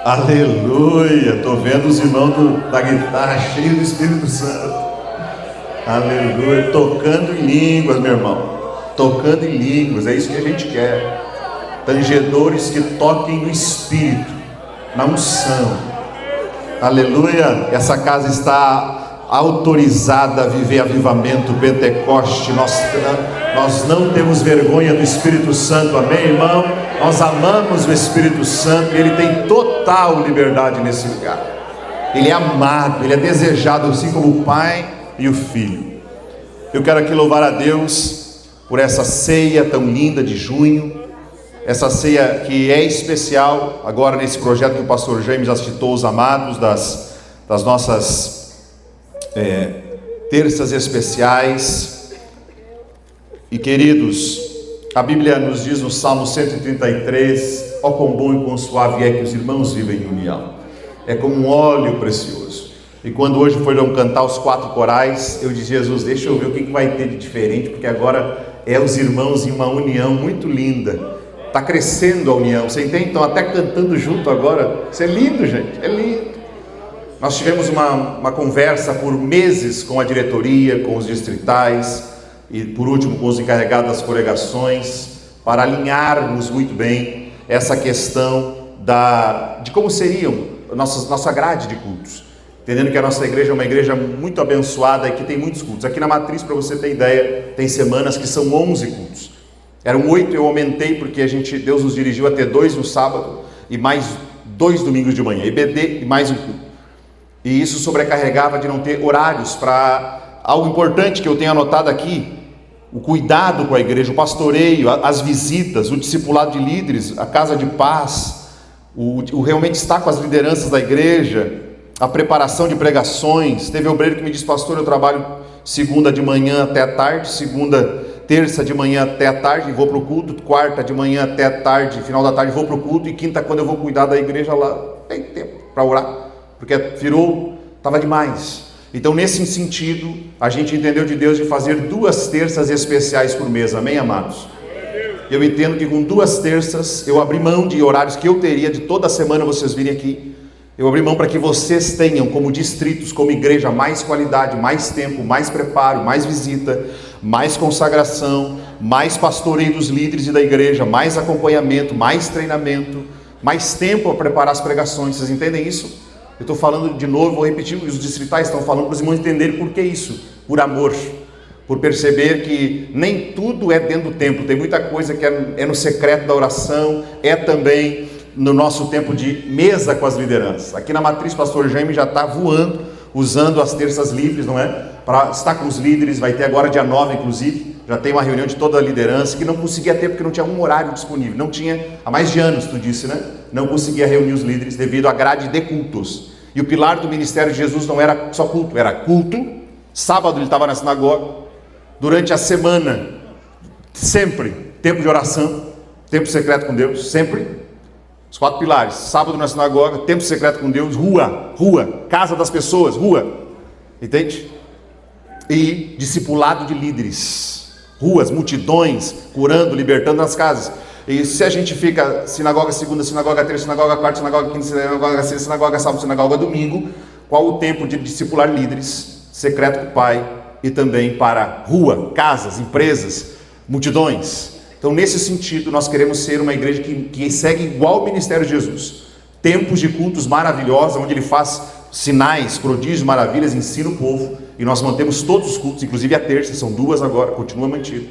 Aleluia! Estou vendo os irmãos da guitarra cheios do Espírito Santo. Aleluia! Tocando em línguas, meu irmão. Tocando em línguas, é isso que a gente quer. Tangedores que toquem no Espírito, na unção. Aleluia! Essa casa está autorizada a viver avivamento, Pentecoste. Nós não temos vergonha do Espírito Santo, amém, irmão? Nós amamos o Espírito Santo e Ele tem total liberdade nesse lugar. Ele é amado, Ele é desejado, assim como o Pai e o Filho. Eu quero aqui louvar a Deus por essa ceia tão linda de junho, essa ceia que é especial agora nesse projeto que o pastor James já citou, os amados das nossas terças especiais. E queridos, a Bíblia nos diz no Salmo 133, ó quão bom e quão suave é que os irmãos vivem em união, é como um óleo precioso. E quando hoje foram cantar os 4 corais, eu disse: Jesus, deixa eu ver o que vai ter de diferente, porque agora é os irmãos em uma união muito linda, está crescendo a união, você entende? Então até cantando junto agora, isso é lindo, gente, é lindo. Nós tivemos uma conversa por meses com a diretoria, com os distritais, e por último com os encarregados das congregações, para alinharmos muito bem essa questão de como seriam nossa grade de cultos, entendendo que a nossa igreja é uma igreja muito abençoada e que tem muitos cultos. Aqui na Matriz, para você ter ideia, tem semanas que são 11 cultos, eram 8, eu aumentei porque Deus nos dirigiu a ter 2 no sábado e mais 2 domingos de manhã, EBD e mais um culto, e isso sobrecarregava de não ter horários para algo importante que eu tenho anotado aqui: o cuidado com a igreja, o pastoreio, as visitas, o discipulado de líderes, a casa de paz, o realmente estar com as lideranças da igreja, a preparação de pregações. Teve obreiro que me disse: pastor, eu trabalho segunda de manhã até a tarde, terça de manhã até a tarde, vou para o culto, quarta de manhã até a tarde, final da tarde vou para o culto, e quinta, quando eu vou cuidar da igreja lá, tem tempo para orar, porque estava demais. Então, nesse sentido, a gente entendeu de Deus de fazer 2 terças especiais por mês, amém, amados? Eu entendo que com 2 terças, eu abri mão de horários que eu teria de toda semana vocês virem aqui, eu abri mão para que vocês tenham como distritos, como igreja, mais qualidade, mais tempo, mais preparo, mais visita, mais consagração, mais pastoreio dos líderes e da igreja, mais acompanhamento, mais treinamento, mais tempo a preparar as pregações. Vocês entendem isso? Eu estou falando de novo, vou repetir, os distritais estão falando para os irmãos entenderem por que isso, por amor, por perceber que nem tudo é dentro do templo, tem muita coisa que é no secreto da oração, é também no nosso tempo de mesa com as lideranças. Aqui na Matriz, pastor Jaime já está voando, usando as terças livres, não é? Para estar com os líderes, vai ter agora dia 9, inclusive, já tem uma reunião de toda a liderança, que não conseguia ter porque não tinha um horário disponível, não tinha, há mais de anos, tu disse, né? Não conseguia reunir os líderes devido à grade de cultos. E o pilar do ministério de Jesus não era só culto, era culto. Sábado ele estava na sinagoga, durante a semana, sempre, tempo de oração, tempo secreto com Deus, sempre, os 4 pilares: sábado na sinagoga, tempo secreto com Deus, rua, casa das pessoas, rua, entende? E discipulado de líderes, ruas, multidões, curando, libertando nas casas. E se a gente fica sinagoga segunda, sinagoga terça, sinagoga quarta, sinagoga quinta, sinagoga sexta, sinagoga sábado, sinagoga domingo, qual o tempo de discipular líderes, secreto com o Pai, e também para rua, casas, empresas, multidões? Então, nesse sentido, nós queremos ser uma igreja que segue igual o ministério de Jesus. Tempos de cultos maravilhosos, onde ele faz sinais, prodígios, maravilhas, ensina o povo, e nós mantemos todos os cultos, inclusive a terça, são 2 agora, continua mantido.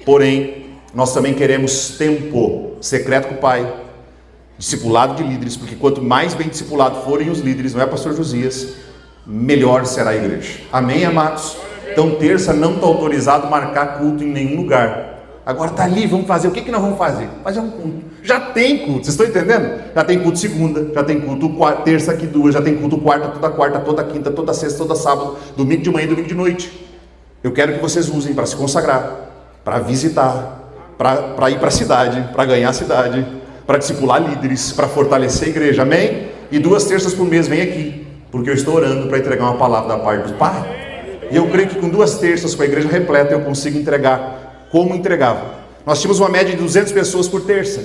Porém, nós também queremos tempo secreto com o Pai, discipulado de líderes, porque quanto mais bem discipulados forem os líderes, não é, pastor Josias, melhor será a igreja. Amém, amados? Então, terça não está autorizado marcar culto em nenhum lugar. Agora está ali, vamos fazer. O que nós vamos fazer? Fazer um culto. Já tem culto, vocês estão entendendo? Já tem culto segunda, já tem culto terça aqui 2, já tem culto quarta, toda quinta, toda sexta, toda sábado, domingo de manhã e domingo de noite. Eu quero que vocês usem para se consagrar, para visitar, para ir para a cidade, para ganhar a cidade, para discipular líderes, para fortalecer a igreja, amém? E 2 terças por mês vem aqui, porque eu estou orando para entregar uma palavra da parte do Pai, e eu creio que com 2 terças com a igreja repleta eu consigo entregar como entregava. Nós tínhamos uma média de 200 pessoas por terça,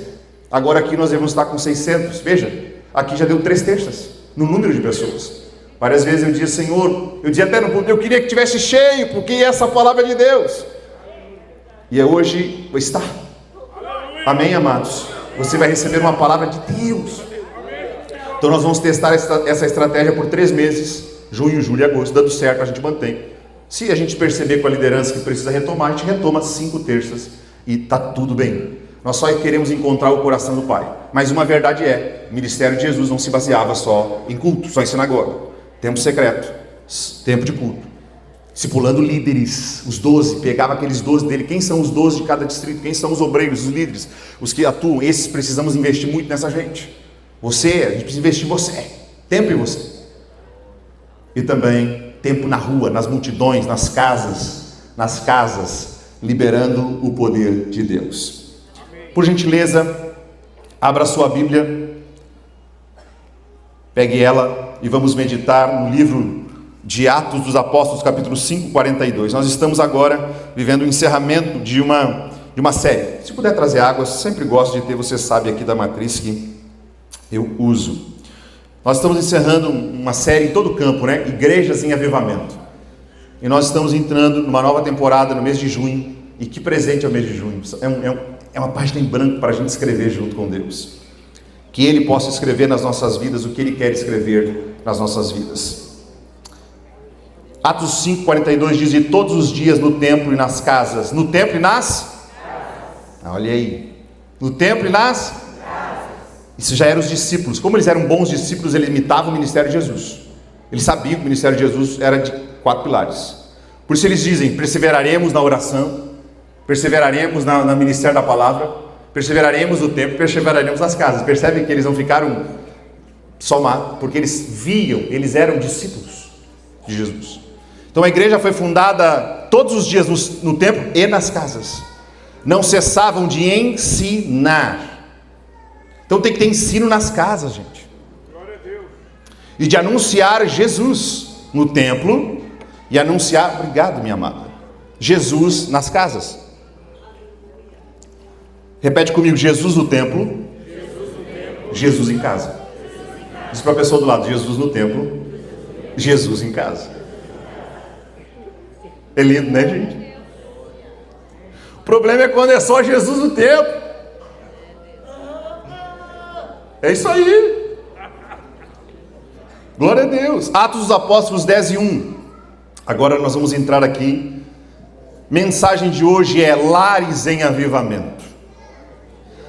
agora aqui nós devemos estar com 600, veja, aqui já deu 3 terças no número de pessoas. Várias vezes eu dizia, Senhor, eu dizia até no púlpito, eu queria que tivesse cheio, porque essa palavra é de Deus. E hoje está. Amém, amados? Você vai receber uma palavra de Deus. Então nós vamos testar essa estratégia por 3 meses, junho, julho e agosto. Dando certo, a gente mantém. Se a gente perceber com a liderança que precisa retomar, a gente retoma 5 terças e está tudo bem. Nós só queremos encontrar o coração do Pai. Mas uma verdade é, o ministério de Jesus não se baseava só em culto, só em sinagoga. Tempo secreto, tempo de culto. Discipulando líderes, os 12, pegava aqueles 12 dele. Quem são os 12 de cada distrito? Quem são os obreiros, os líderes? Os que atuam, esses precisamos investir muito nessa gente. A gente precisa investir em você, tempo em você. E também tempo na rua, nas multidões, nas casas, liberando o poder de Deus. Por gentileza, abra sua Bíblia, pegue ela e vamos meditar no livro de Atos dos Apóstolos, capítulo 5, 42. Nós estamos agora vivendo o encerramento de uma série. Se puder trazer água, eu sempre gosto de ter, você sabe, aqui da matriz que eu uso. Nós estamos encerrando uma série em todo o campo, né? Igrejas em Avivamento. E nós estamos entrando numa nova temporada no mês de junho. E que presente é o mês de junho. É uma página em branco para a gente escrever junto com Deus. Que Ele possa escrever nas nossas vidas o que Ele quer escrever nas nossas vidas. Atos 5, 42 diz, e todos os dias no templo e nas casas. No templo e nas? Olha aí. No templo e nas? Isso já eram os discípulos. Como eles eram bons discípulos, eles imitavam o ministério de Jesus. Eles sabiam que o ministério de Jesus era de 4 pilares. Por isso eles dizem, perseveraremos na oração, perseveraremos no ministério da palavra, perseveraremos no templo, perseveraremos nas casas. Percebem que eles não ficaram só má, porque eles viam, eles eram discípulos de Jesus. Então a igreja foi fundada todos os dias no templo e nas casas. Não cessavam de ensinar. Então tem que ter ensino nas casas, gente. E de anunciar Jesus no templo e anunciar, obrigado minha amada, Jesus nas casas. Repete comigo, Jesus no templo, Jesus em casa. Diz para a pessoa do lado, Jesus no templo, Jesus em casa. É lindo, né, gente? O problema é quando é só Jesus no templo. É isso aí. Glória a Deus. Atos dos Apóstolos 10 e 1. Agora nós vamos entrar aqui. Mensagem de hoje é Lares em Avivamento.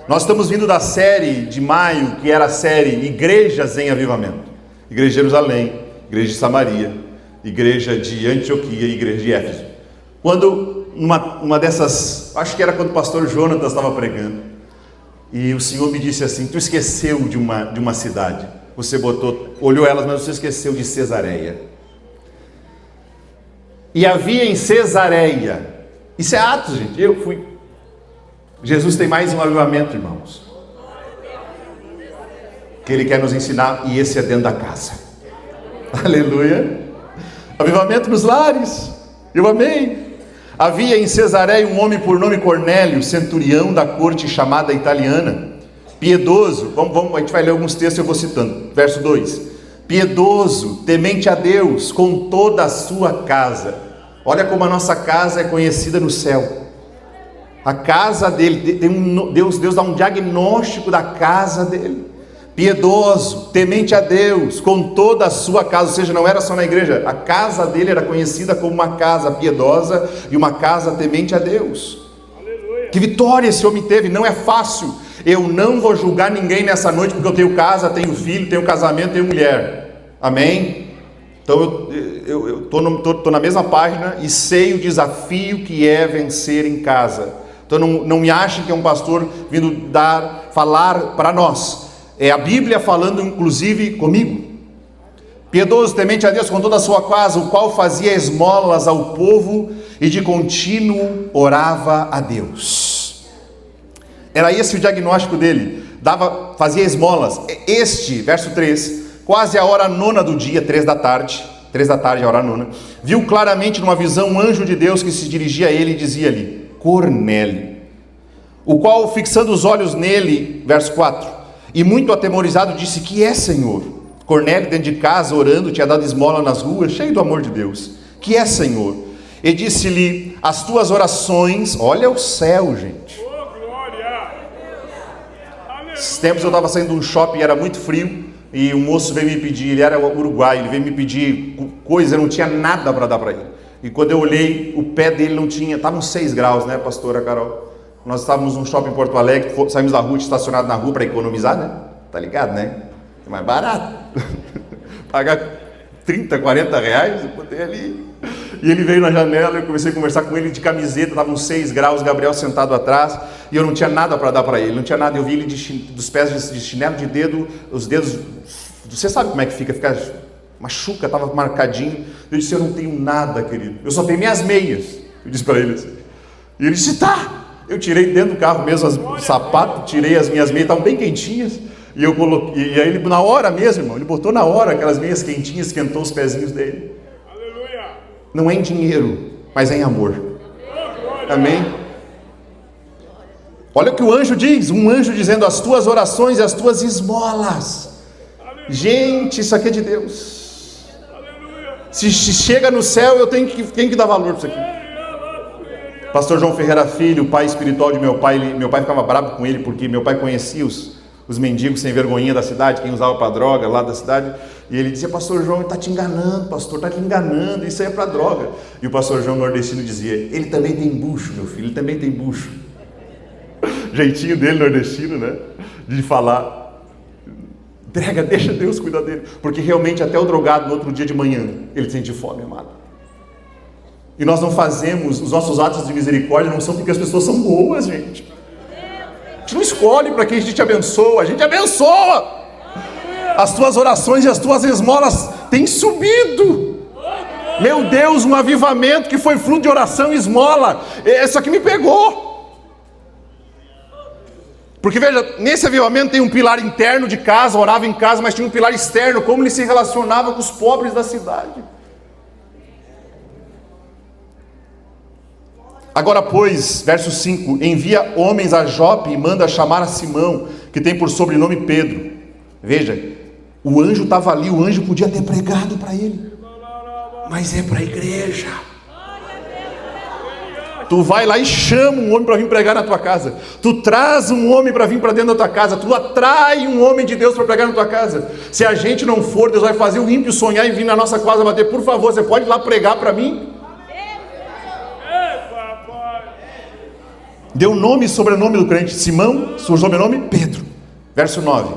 Nós estamos vindo da série de maio, que era a série Igrejas em Avivamento. Igreja de Jerusalém, Igreja de Samaria, Igreja de Antioquia e Igreja de Éfeso. Quando uma dessas, acho que era quando o pastor Jonatas estava pregando, e o Senhor me disse assim, tu esqueceu de uma cidade, você olhou elas, mas você esqueceu de Cesareia. E havia em Cesareia, isso é Atos, gente, eu fui. Jesus tem mais um avivamento, irmãos, que Ele quer nos ensinar, e esse é dentro da casa. Aleluia. Avivamento nos lares, eu amei. Havia em Cesareia um homem por nome Cornélio, centurião da corte chamada italiana, piedoso, a gente vai ler alguns textos, eu vou citando, verso 2, piedoso, temente a Deus, com toda a sua casa. Olha como a nossa casa é conhecida no céu. A casa dele, Deus dá um diagnóstico da casa dele. Piedoso, temente a Deus, com toda a sua casa, ou seja, não era só na igreja, a casa dele era conhecida como uma casa piedosa e uma casa temente a Deus. Aleluia. Que vitória esse homem teve, não é fácil. Eu não vou julgar ninguém nessa noite, porque eu tenho casa, tenho filho, tenho casamento, tenho mulher. Amém? Então eu estou na mesma página e sei o desafio que é vencer em casa. Então não me achem que é um pastor vindo falar para nós. É a Bíblia falando inclusive comigo. Piedoso, temente a Deus com toda a sua casa, o qual fazia esmolas ao povo e de contínuo orava a Deus. Era esse o diagnóstico dele. Fazia esmolas. Verso 3, quase a hora 9 do dia, 3 da tarde, a hora 9, viu claramente numa visão um anjo de Deus que se dirigia a ele e dizia-lhe, Cornélio, o qual fixando os olhos nele, verso 4, E muito atemorizado disse: que é, Senhor? Cornélio, dentro de casa, orando, tinha dado esmola nas ruas, cheio do amor de Deus. Que é, Senhor? E disse-lhe: as tuas orações, olha o céu, gente. Esses tempos eu estava saindo de um shopping, era muito frio, e um moço veio me pedir, ele era uruguaio, ele veio me pedir coisa, eu não tinha nada para dar para ele. E quando eu olhei, o pé dele não tinha, estava uns 6 graus, né, pastora Carol? Nós estávamos num shopping em Porto Alegre, saímos da rua, estacionado na rua para economizar, né? Tá ligado, né? É mais barato. Pagar 30, 40 reais, eu botei ali. E ele veio na janela, eu comecei a conversar com ele de camiseta, estava uns 6 graus, Gabriel sentado atrás, e eu não tinha nada para dar para ele, não tinha nada. Eu vi ele dos pés de chinelo de dedo, os dedos, você sabe como é que fica machuca, estava marcadinho. Eu disse: eu não tenho nada, querido, eu só tenho minhas meias. Eu disse para ele assim. E ele disse: tá. Eu tirei dentro do carro mesmo os sapatos, tirei as minhas meias, estavam bem quentinhas, e eu coloquei, e aí ele, na hora mesmo, irmão, ele botou na hora aquelas meias quentinhas, esquentou os pezinhos dele. Aleluia. Não é em dinheiro, mas é em amor. Amém? Olha o que o anjo diz, um anjo dizendo: as tuas orações e as tuas esmolas. Aleluia. Gente, isso aqui é de Deus. Aleluia. Se chega no céu, eu tenho que dar valor para isso aqui. Pastor João Ferreira Filho, o pai espiritual de meu pai ficava bravo com ele, porque meu pai conhecia os mendigos sem vergonhinha da cidade, quem usava para droga lá da cidade, e ele dizia: pastor João, ele está te enganando, pastor, está te enganando, isso aí é para droga. E o pastor João nordestino dizia: ele também tem bucho, meu filho, ele também tem bucho. Jeitinho dele nordestino, né, de falar. Entrega, deixa Deus cuidar dele, porque realmente até o drogado no outro dia de manhã, ele sente fome, amado. E nós não fazemos, os nossos atos de misericórdia não são porque as pessoas são boas, gente. A gente não escolhe para quem a gente abençoa, a gente abençoa. As tuas orações e as tuas esmolas têm subido. Meu Deus, um avivamento que foi fruto de oração e esmola. Isso aqui me pegou. Porque veja, nesse avivamento tem um pilar interno de casa, orava em casa, mas tinha um pilar externo, como ele se relacionava com os pobres da cidade. Agora, pois, verso 5, envia homens a Jope e manda chamar a Simão, que tem por sobrenome Pedro. Veja, o anjo estava ali, o anjo podia ter pregado para ele, mas é para a igreja. Tu vai lá e chama um homem para vir pregar na tua casa, tu traz um homem para vir para dentro da tua casa, tu atrai um homem de Deus para pregar na tua casa. Se a gente não for, Deus vai fazer o ímpio sonhar e vir na nossa casa bater: por favor, você pode ir lá pregar para mim? Deu nome e sobrenome do crente: Simão, seu sobrenome Pedro. Verso 9.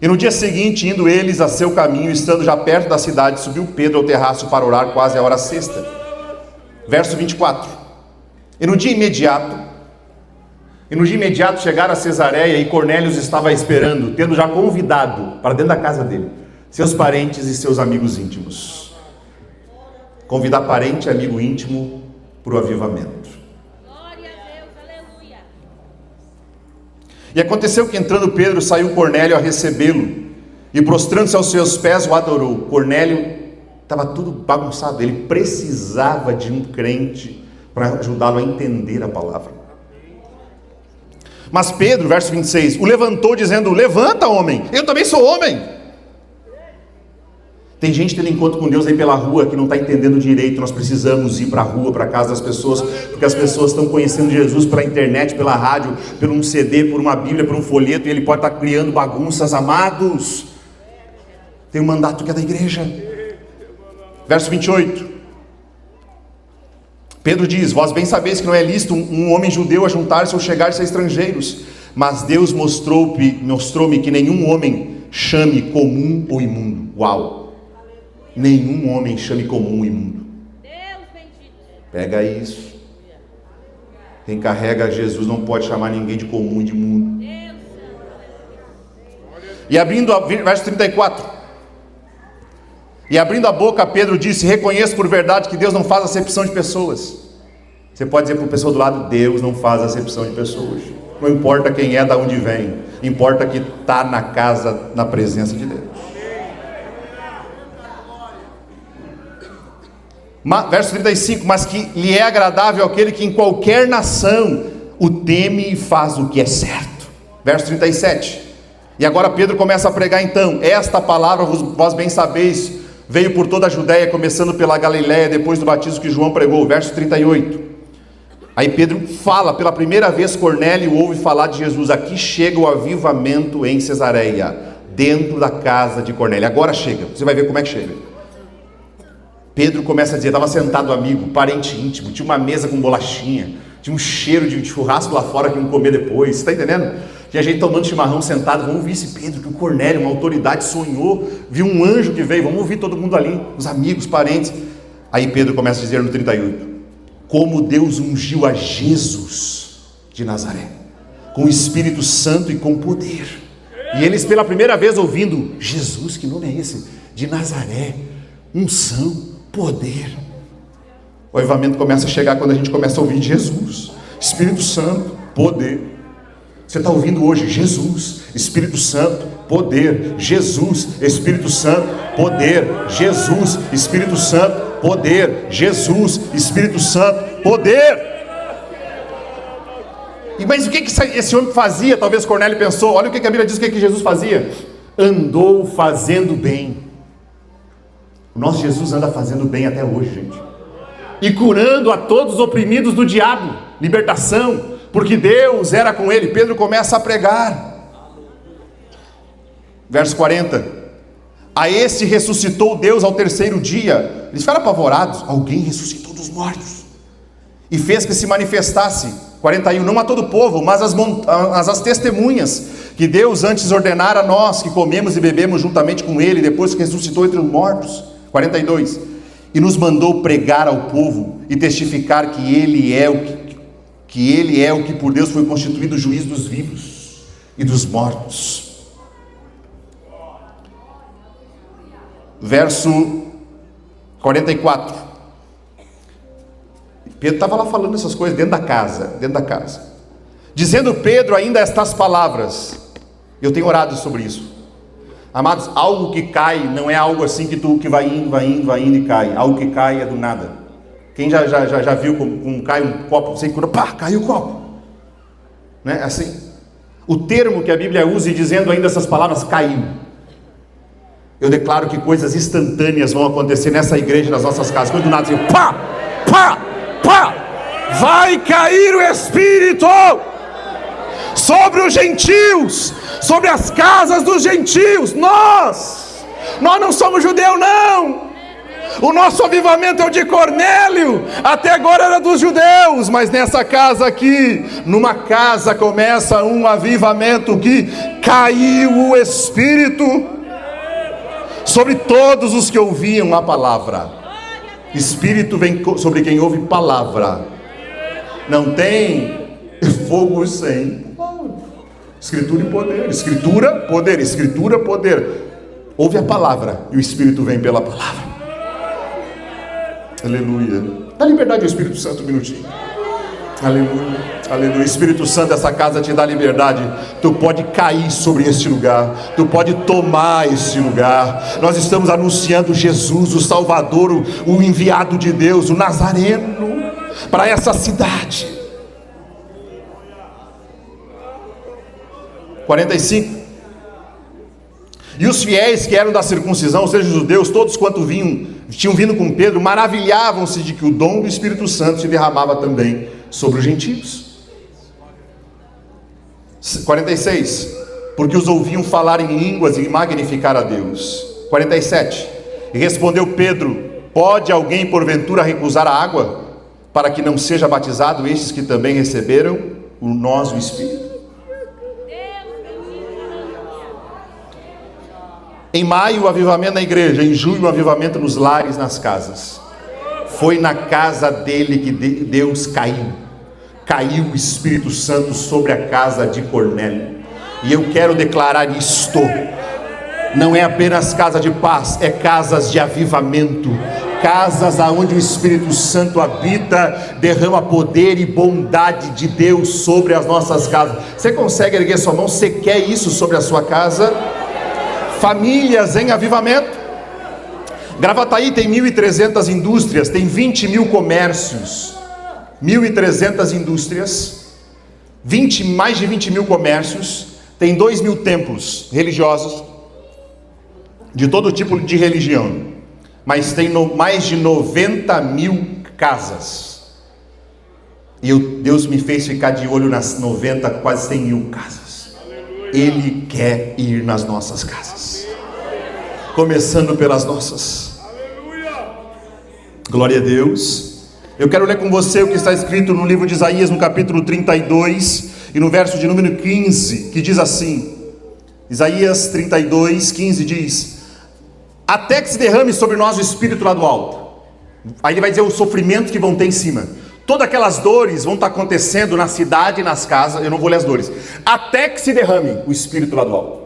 E no dia seguinte, indo eles a seu caminho, estando já perto da cidade, subiu Pedro ao terraço para orar quase a hora sexta. Verso 24. E no dia imediato chegaram a Cesareia, e Cornélio os estava esperando, tendo já convidado para dentro da casa dele seus parentes e seus amigos íntimos. Convidar parente e amigo íntimo para o avivamento. E aconteceu que, entrando Pedro, saiu Cornélio a recebê-lo, e prostrando-se aos seus pés o adorou. Cornélio estava tudo bagunçado, ele precisava de um crente para ajudá-lo a entender a palavra. Mas Pedro, verso 26, o levantou dizendo: levanta, homem, eu também sou homem. Tem gente tendo encontro com Deus aí pela rua que não está entendendo direito. Nós precisamos ir para a rua, para a casa das pessoas, porque as pessoas estão conhecendo Jesus pela internet, pela rádio, por um CD, por uma Bíblia, por um folheto, e ele pode estar criando bagunças, amados. Tem um mandato que é da igreja. Verso 28. Pedro diz: vós bem sabeis que não é lícito um homem judeu a juntar-se ou chegar-se a estrangeiros, mas Deus mostrou-me que nenhum homem chame comum ou imundo. Uau! Nenhum homem chame comum ou imundo. Pega isso. Quem carrega Jesus não pode chamar ninguém de comum e de imundo. E abrindo, verso 34. E abrindo a boca, Pedro disse: reconheço por verdade que Deus não faz acepção de pessoas. Você pode dizer para o pessoal do lado: Deus não faz acepção de pessoas. Não importa quem é, de onde vem, importa que está na casa, na presença de Deus. Verso 35, mas que lhe é agradável aquele que em qualquer nação o teme e faz o que é certo. Verso 37, E agora Pedro começa a pregar então: esta palavra, vós bem sabeis, veio por toda a Judéia, começando pela Galiléia, depois do batismo que João pregou, verso 38. Aí Pedro fala, pela primeira vez Cornélio ouve falar de Jesus: aqui chega o avivamento em Cesareia, dentro da casa de Cornélio. Agora chega, você vai ver como é que chega. Pedro começa a dizer, estava sentado amigo, parente íntimo, tinha uma mesa com bolachinha, tinha um cheiro de churrasco lá fora que iam comer depois, você está entendendo? Tinha gente tomando chimarrão sentado. Vamos ouvir esse Pedro, que o Cornélio, uma autoridade, sonhou, viu um anjo que veio, vamos ouvir todo mundo ali, os amigos, parentes. Aí Pedro começa a dizer no 38, como Deus ungiu a Jesus de Nazaré, com o Espírito Santo e com poder. E eles pela primeira vez ouvindo, Jesus, que nome é esse? De Nazaré, unção, poder. O avivamento começa a chegar quando a gente começa a ouvir Jesus, Espírito Santo, poder. Você está ouvindo hoje Jesus, Espírito Santo, poder. Jesus, Espírito Santo, poder. Jesus, Espírito Santo, poder. Jesus, Espírito Santo, poder. Mas o que esse homem fazia? Talvez Cornélio pensou. Olha o que a Bíblia diz, o que Jesus fazia: andou fazendo bem. O nosso Jesus anda fazendo bem até hoje, gente, e curando a todos os oprimidos do diabo, libertação, porque Deus era com ele. Pedro começa a pregar, verso 40, a esse ressuscitou Deus ao terceiro dia. Eles ficaram apavorados: alguém ressuscitou dos mortos, e fez que se manifestasse, 41, não a todo o povo, mas as testemunhas, que Deus antes ordenara a nós, que comemos e bebemos juntamente com ele, depois que ressuscitou entre os mortos, 42, e nos mandou pregar ao povo e testificar que ele é o que por Deus foi constituído juiz dos vivos e dos mortos. Verso 44. Pedro estava lá falando essas coisas dentro da casa, dizendo Pedro ainda estas palavras. Eu tenho orado sobre isso. Amados, algo que cai não é algo assim que vai indo e cai. Algo que cai é do nada. Quem já viu como cai um copo sem cura? Pá, caiu o copo. Né? Assim. O termo que a Bíblia usa, e dizendo ainda essas palavras, caiu. Eu declaro que coisas instantâneas vão acontecer nessa igreja, nas nossas casas. Quando do nada assim, pá, pá, pá, vai cair o Espírito sobre os gentios, sobre as casas dos gentios. Nós não somos judeus, não. O nosso avivamento é o de Cornélio, até agora era dos judeus, mas nessa casa aqui, numa casa começa um avivamento que caiu o Espírito sobre todos os que ouviam a palavra. Espírito vem sobre quem ouve palavra. Não tem fogo sem Escritura e poder. Escritura, poder. Escritura, poder. Ouve a palavra e o Espírito vem pela palavra. Aleluia. Dá liberdade ao Espírito Santo um minutinho. Aleluia, aleluia. Espírito Santo, essa casa te dá liberdade. Tu pode cair sobre este lugar, tu pode tomar este lugar. Nós estamos anunciando Jesus, o Salvador, o enviado de Deus, o Nazareno, para essa cidade. 45. E os fiéis que eram da circuncisão, ou seja, os judeus, todos quanto tinham vindo com Pedro, maravilhavam-se de que o dom do Espírito Santo se derramava também sobre os gentios. 46. Porque os ouviam falar em línguas e magnificar a Deus. 47. E respondeu Pedro: pode alguém porventura recusar a água, para que não seja batizado estes que também receberam o Espírito? Em maio o avivamento na igreja, em julho o avivamento nos lares, nas casas. Foi na casa dele que Deus caiu o Espírito Santo sobre a casa de Cornélio. E eu quero declarar isto: não é apenas casa de paz, é casas de avivamento, casas aonde o Espírito Santo habita, derrama poder e bondade de Deus sobre as nossas casas. Você consegue erguer sua mão? Você quer isso sobre a sua casa? Famílias em avivamento. Gravataí tem 1.300 indústrias, tem 20 mil comércios, 1.300 indústrias, mais de 20 mil comércios, Tem 2.000 templos religiosos, de todo tipo de religião, mas tem mais de 90.000 casas. E Deus me fez ficar de olho nas 90, quase 100.000 casas. Ele quer ir nas nossas casas, começando pelas nossas. Glória a Deus. Eu quero ler com você o que está escrito no livro de Isaías, no capítulo 32 e no verso de número 15, que diz assim: Isaías 32, 15 diz: até que se derrame sobre nós o Espírito lá do alto. Aí ele vai dizer o sofrimento que vão ter em cima. Todas aquelas dores vão estar acontecendo na cidade e nas casas. Eu não vou ler as dores. Até que se derrame o Espírito lá do alto.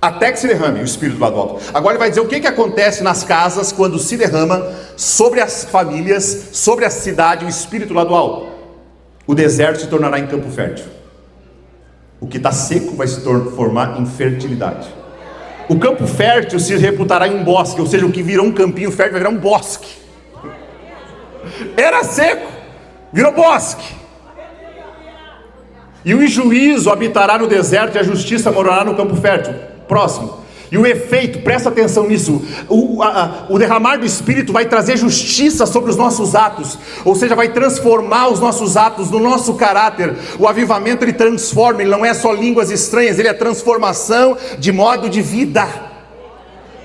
Até que se derrame o Espírito lá do alto. Agora ele vai dizer o que acontece nas casas quando se derrama sobre as famílias, sobre a cidade, o Espírito lá do alto. O deserto se tornará em campo fértil. O que está seco vai se transformar em fertilidade. O campo fértil se reputará em um bosque, ou seja, o que virou um campinho fértil vai virar um bosque. Era seco, virou bosque. E o juízo habitará no deserto e a justiça morará no campo fértil. Próximo. E o efeito, presta atenção nisso, o derramar do Espírito vai trazer justiça sobre os nossos atos, ou seja, vai transformar os nossos atos no nosso caráter. O avivamento ele transforma, ele não é só línguas estranhas, ele é transformação de modo de vida.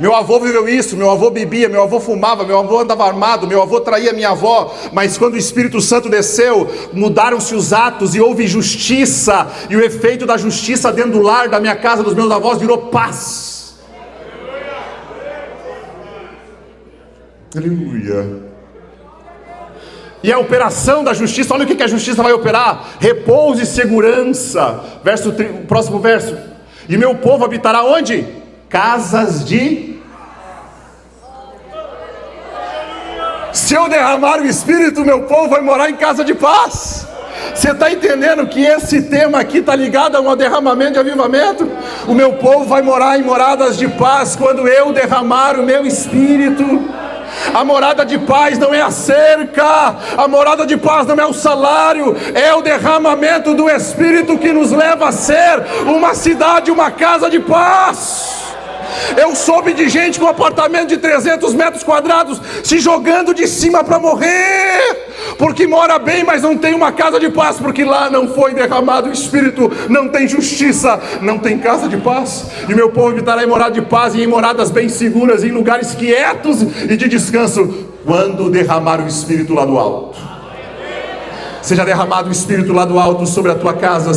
Meu avô viveu isso, meu avô bebia, meu avô fumava, meu avô andava armado, meu avô traía minha avó, mas quando o Espírito Santo desceu, mudaram-se os atos e houve justiça, e o efeito da justiça dentro do lar, da minha casa, dos meus avós, virou paz. Aleluia. E a operação da justiça, olha o que a justiça vai operar: repouso e segurança. Próximo verso. E meu povo habitará onde? Casas de... Se eu derramar o Espírito, meu povo vai morar em casa de paz. Você está entendendo que esse tema aqui está ligado a um derramamento de avivamento? O meu povo vai morar em moradas de paz quando eu derramar o meu Espírito. A morada de paz não é a cerca, a morada de paz não é o salário, é o derramamento do Espírito que nos leva a ser uma cidade, uma casa de paz. Eu soube de gente com apartamento de 300 metros quadrados se jogando de cima para morrer, porque mora bem, mas não tem uma casa de paz, porque lá não foi derramado o Espírito, não tem justiça, não tem casa de paz. E meu povo habitará em morada de paz e em moradas bem seguras, em lugares quietos e de descanso, quando derramar o Espírito lá do alto. Seja derramado o Espírito lá do alto sobre a tua casa,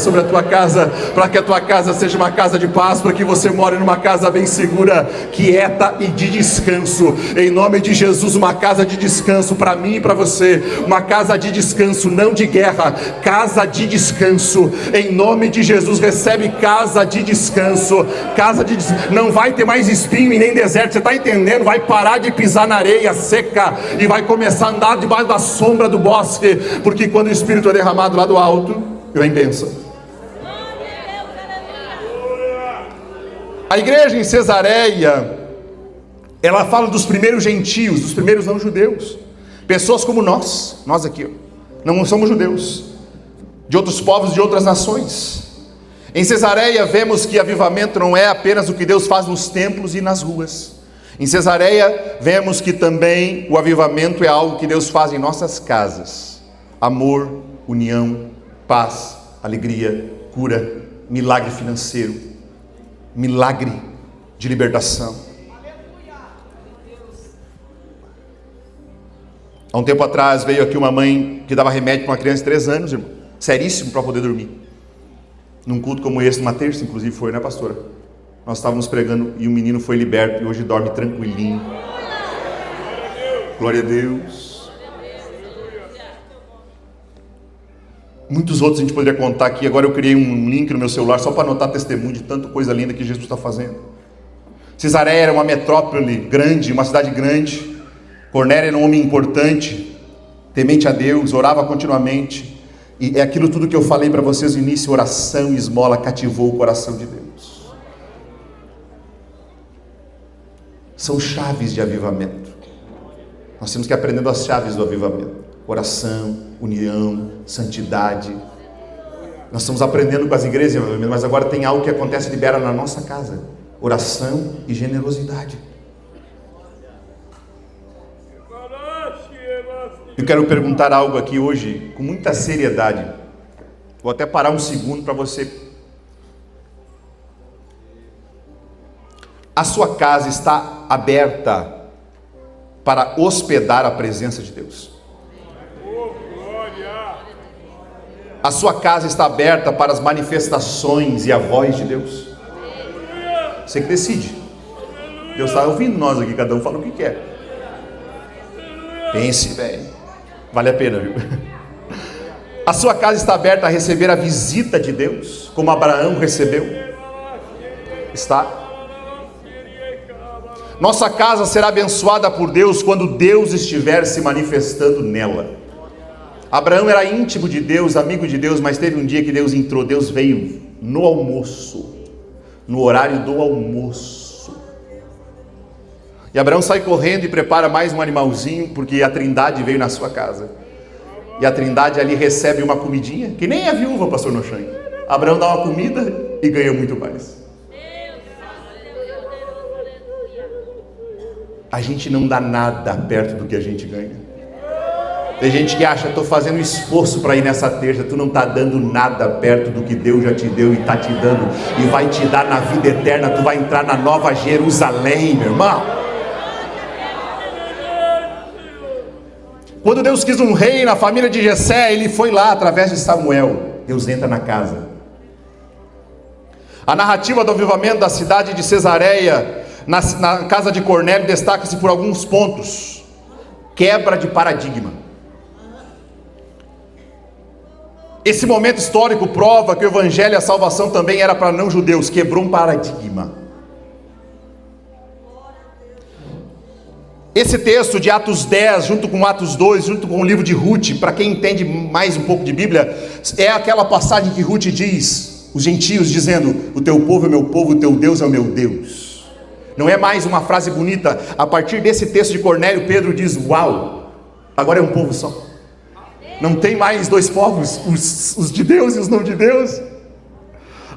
para que a tua casa seja uma casa de paz, para que você more numa casa bem segura, quieta e de descanso. Em nome de Jesus, uma casa de descanso para mim e para você, uma casa de descanso, não de guerra, casa de descanso. Em nome de Jesus, recebe casa de descanso, não vai ter mais espinho e nem deserto, você está entendendo? Vai parar de pisar na areia seca e vai começar a andar debaixo da sombra do bosque, porque quando o Espírito é derramado lá do alto, vem bênção. A igreja em Cesareia, ela fala dos primeiros gentios, dos primeiros não judeus, pessoas como nós aqui, não somos judeus, de outros povos, de outras nações. Em Cesareia vemos que avivamento não é apenas o que Deus faz nos templos e nas ruas. Em Cesareia vemos que também o avivamento é algo que Deus faz em nossas casas. Amor, união, paz, alegria, cura, milagre financeiro, milagre de libertação. Há um tempo atrás veio aqui uma mãe que dava remédio para uma criança de 3 anos, irmão, seríssimo, para poder dormir. Num culto como esse, numa terça inclusive foi, né, pastora? Nós estávamos pregando e o menino foi liberto e hoje dorme tranquilinho. Glória a Deus. Muitos outros a gente poderia contar aqui. Agora eu criei um link no meu celular só para anotar testemunho de tanta coisa linda que Jesus está fazendo. Cesareia era uma metrópole grande, uma cidade grande. Cornélio era um homem importante, temente a Deus, orava continuamente. E é aquilo tudo que eu falei para vocês no início: oração e esmola cativou o coração de Deus. São chaves de avivamento. Nós temos que ir aprendendo as chaves do avivamento: oração, união, santidade. Nós estamos aprendendo com as igrejas, mas agora tem algo que acontece e libera na nossa casa: oração e generosidade. Eu quero perguntar algo aqui hoje com muita seriedade. Vou até parar um segundo para você. A sua casa está aberta para hospedar a presença de Deus? A sua casa está aberta para as manifestações e a voz de Deus? Você que decide. Deus está ouvindo nós aqui, cada um fala o que quer. Pense bem. Vale a pena, viu? A sua casa está aberta a receber a visita de Deus, como Abraão recebeu? Está? Nossa casa será abençoada por Deus quando Deus estiver se manifestando nela. Abraão era íntimo de Deus, amigo de Deus, mas teve um dia que Deus entrou. Deus veio no almoço, no horário do almoço. E Abraão sai correndo e prepara mais um animalzinho, porque a Trindade veio na sua casa. E a Trindade ali recebe uma comidinha, que nem a viúva, pastor Nochan. Abraão dá uma comida e ganha muito mais. A gente não dá nada perto do que a gente ganha. Tem gente que acha: estou fazendo esforço para ir nessa terça. Tu não está dando nada perto do que Deus já te deu e está te dando, e vai te dar na vida eterna. Tu vai entrar na nova Jerusalém, meu irmão. Quando Deus quis um rei na família de Jessé, ele foi lá através de Samuel. Deus entra na casa. A narrativa do avivamento da cidade de Cesareia, na casa de Cornélio, destaca-se por alguns pontos. Quebra de paradigma. Esse momento histórico prova que o evangelho e a salvação também era para não-judeus. Quebrou um paradigma. Esse texto de Atos 10, junto com Atos 2, junto com o livro de Ruth, para quem entende mais um pouco de Bíblia, é aquela passagem que Ruth diz, os gentios dizendo: o teu povo é meu povo, o teu Deus é o meu Deus. Não é mais uma frase bonita. A partir desse texto de Cornélio, Pedro diz: uau, agora é um povo só. Não tem mais dois povos, os de Deus e os não de Deus.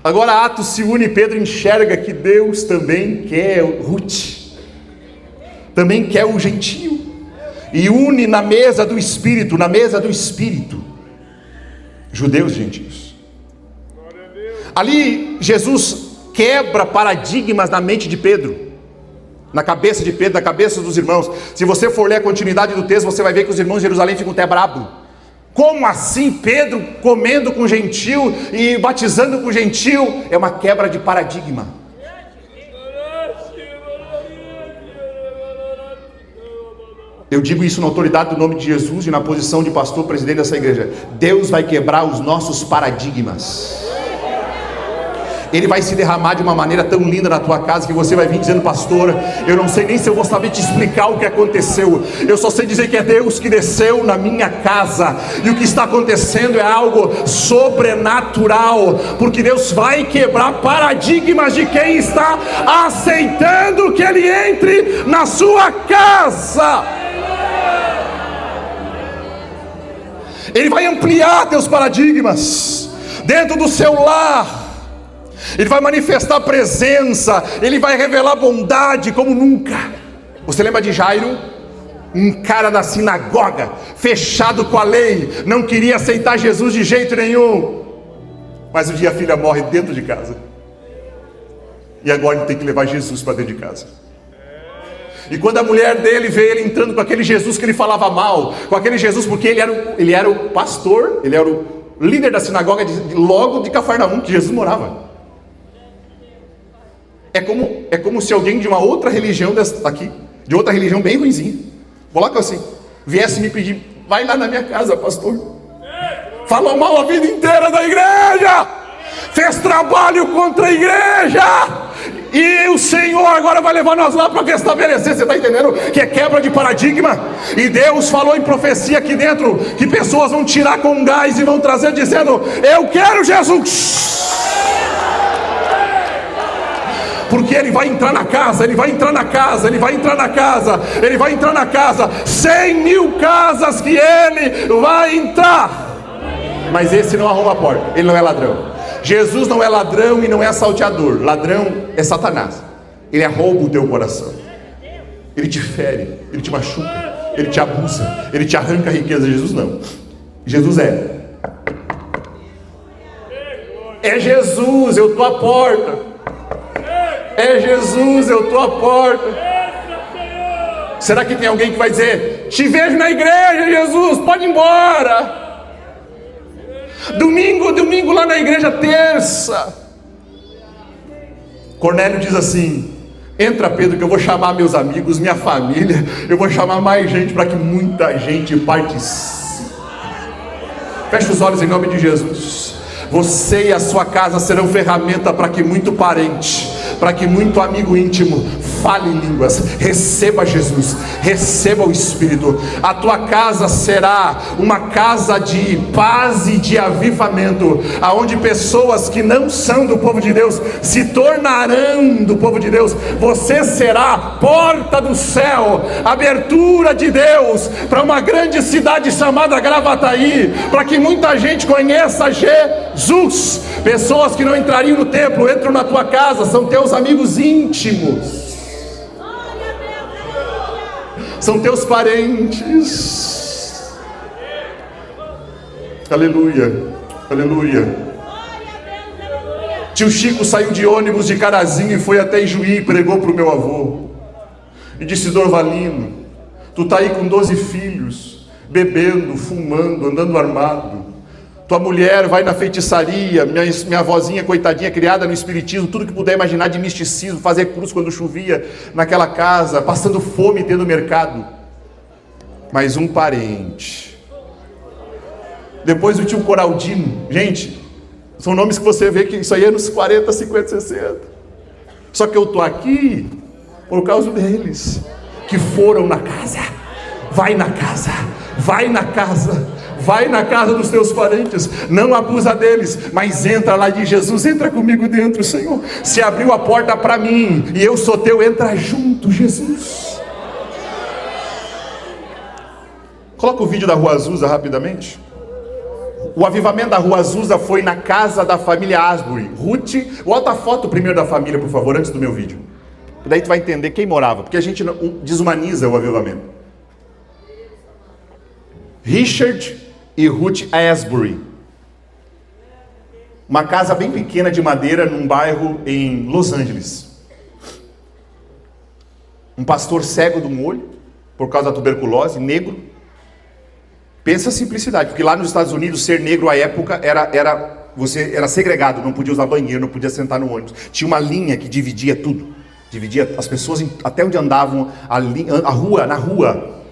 Agora Atos se une e Pedro enxerga que Deus também quer Ruth, também quer o gentio, e une na mesa do Espírito, judeus e gentios. Ali Jesus quebra paradigmas na mente de Pedro, na cabeça de Pedro, na cabeça dos irmãos. Se você for ler a continuidade do texto, você vai ver que os irmãos de Jerusalém ficam até brabo. Como assim Pedro comendo com gentio e batizando com gentio? É uma quebra de paradigma. Eu digo isso na autoridade do nome de Jesus e na posição de pastor presidente dessa igreja. Deus vai quebrar os nossos paradigmas. Ele vai se derramar de uma maneira tão linda na tua casa que você vai vir dizendo: pastor, eu não sei nem se eu vou saber te explicar o que aconteceu. Eu só sei dizer que é Deus que desceu na minha casa, e o que está acontecendo é algo sobrenatural, porque Deus vai quebrar paradigmas de quem está aceitando que Ele entre na sua casa. Ele vai ampliar teus paradigmas dentro do seu lar. Ele vai manifestar presença, Ele vai revelar bondade como nunca. Você lembra de Jairo? Um cara da sinagoga, fechado com a lei, não queria aceitar Jesus de jeito nenhum. Mas um dia a filha morre dentro de casa, e agora ele tem que levar Jesus para dentro de casa. E quando a mulher dele vê ele entrando com aquele Jesus que ele falava mal, com aquele Jesus, porque ele era o pastor, ele era o líder da sinagoga logo de Cafarnaum, que Jesus morava. É como se alguém de uma outra religião aqui, de outra religião bem ruinzinha, coloca assim, viesse me pedir: vai lá na minha casa, pastor. Falou mal a vida inteira da igreja, fez trabalho contra a igreja, e o Senhor agora vai levar nós lá para restabelecer. Você está entendendo que é quebra de paradigma? E Deus falou em profecia aqui dentro que pessoas vão tirar com gás e vão trazer dizendo: eu quero Jesus. Porque Ele vai entrar na casa, Ele vai entrar na casa, Ele vai entrar na casa, Ele vai entrar na casa. 100.000 casas que Ele vai entrar. Mas esse não arromba a porta, ele não é ladrão. Jesus não é ladrão e não é salteador. Ladrão é Satanás. Ele rouba o teu coração. Ele te fere, ele te machuca, ele te abusa, ele te arranca a riqueza. Jesus não. Jesus é Jesus, eu estou à porta. É Jesus, eu estou à porta. Será que tem alguém que vai dizer: te vejo na igreja, Jesus, pode ir embora. Domingo lá na igreja, terça. Cornélio diz assim: entra, Pedro, que eu vou chamar meus amigos, minha família, eu vou chamar mais gente para que muita gente participe. Feche os olhos em nome de Jesus. Você e a sua casa serão ferramenta para que muito parente, para que muito amigo íntimo fale em línguas. Receba Jesus, receba o Espírito. A tua casa será uma casa de paz e de avivamento, aonde pessoas que não são do povo de Deus se tornarão do povo de Deus. Você será porta do céu, abertura de Deus para uma grande cidade chamada Gravataí, para que muita gente conheça Jesus. Pessoas que não entrariam no templo entram na tua casa, são teus amigos íntimos, são teus parentes. Aleluia, aleluia. Tio Chico saiu de ônibus de Carazinho e foi até Ijuí e pregou para o meu avô e disse: Dorvalino, tu tá aí com 12 filhos, bebendo, fumando, andando armado. Tua mulher vai na feitiçaria, minha avózinha coitadinha, criada no espiritismo, tudo que puder imaginar de misticismo, fazer cruz quando chovia naquela casa, passando fome dentro do mercado. Mas um parente. Depois o tio Coraldino. Gente, são nomes que você vê que isso aí é nos 40, 50, 60. Só que eu estou aqui por causa deles, que foram na casa. Vai na casa, vai na casa. Vai na casa dos teus parentes, não abusa deles, mas entra lá de Jesus. Entra comigo dentro, Senhor. Se abriu a porta para mim e eu sou teu, entra junto, Jesus. Coloca o vídeo da Rua Azusa rapidamente. O avivamento da Rua Azusa foi na casa da família Asbury. Ruth, bota a foto primeiro da família, por favor, antes do meu vídeo. Daí tu vai entender quem morava, porque a gente desumaniza o avivamento. Richard e Ruth Asbury. Uma casa bem pequena de madeira num bairro em Los Angeles. Um pastor cego de um olho por causa da tuberculose, negro. Pensa a simplicidade, porque lá nos Estados Unidos ser negro à época você era segregado, não podia usar banheiro, não podia sentar no ônibus. Tinha uma linha que dividia tudo, dividia as pessoas até onde andavam, na rua.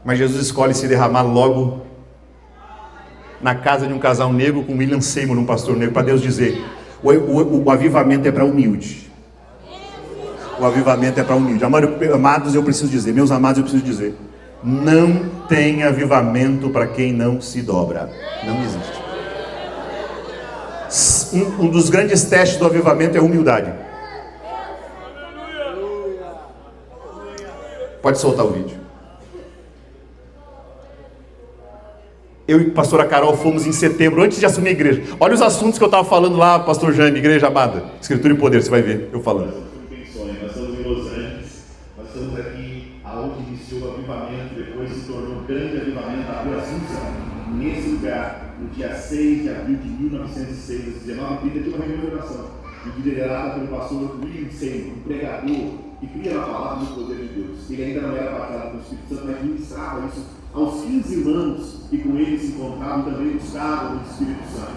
Mas Jesus escolhe se derramar logo na casa de um casal negro com William Seymour, um pastor negro, para Deus dizer: o avivamento é para humilde. O avivamento é para humilde. Amados, eu preciso dizer, meus amados, eu preciso dizer, não tem avivamento para quem não se dobra. Não existe. Um dos grandes testes do avivamento é a humildade. Pode soltar o vídeo. Eu e a pastora Carol fomos em setembro, antes de assumir a igreja. Olha os assuntos que eu estava falando lá, pastor Jaime, igreja amada. Escritura e poder, você vai ver, eu falando. Nós estamos em Los Angeles, nós estamos aqui aonde iniciou o avivamento, depois se tornou um grande avivamento da Rua Azusa. Nesse lugar, no dia 6 de abril de 1906, às 19h30, tinha uma reunião de oração, liderada pelo pastor William Seymour, um pregador que cria a palavra no poder de Deus. Ele ainda não era batizado pelo Espírito Santo, mas ministrava isso aos 15 irmãos que com ele se encontravam e também buscavam o Espírito Santo.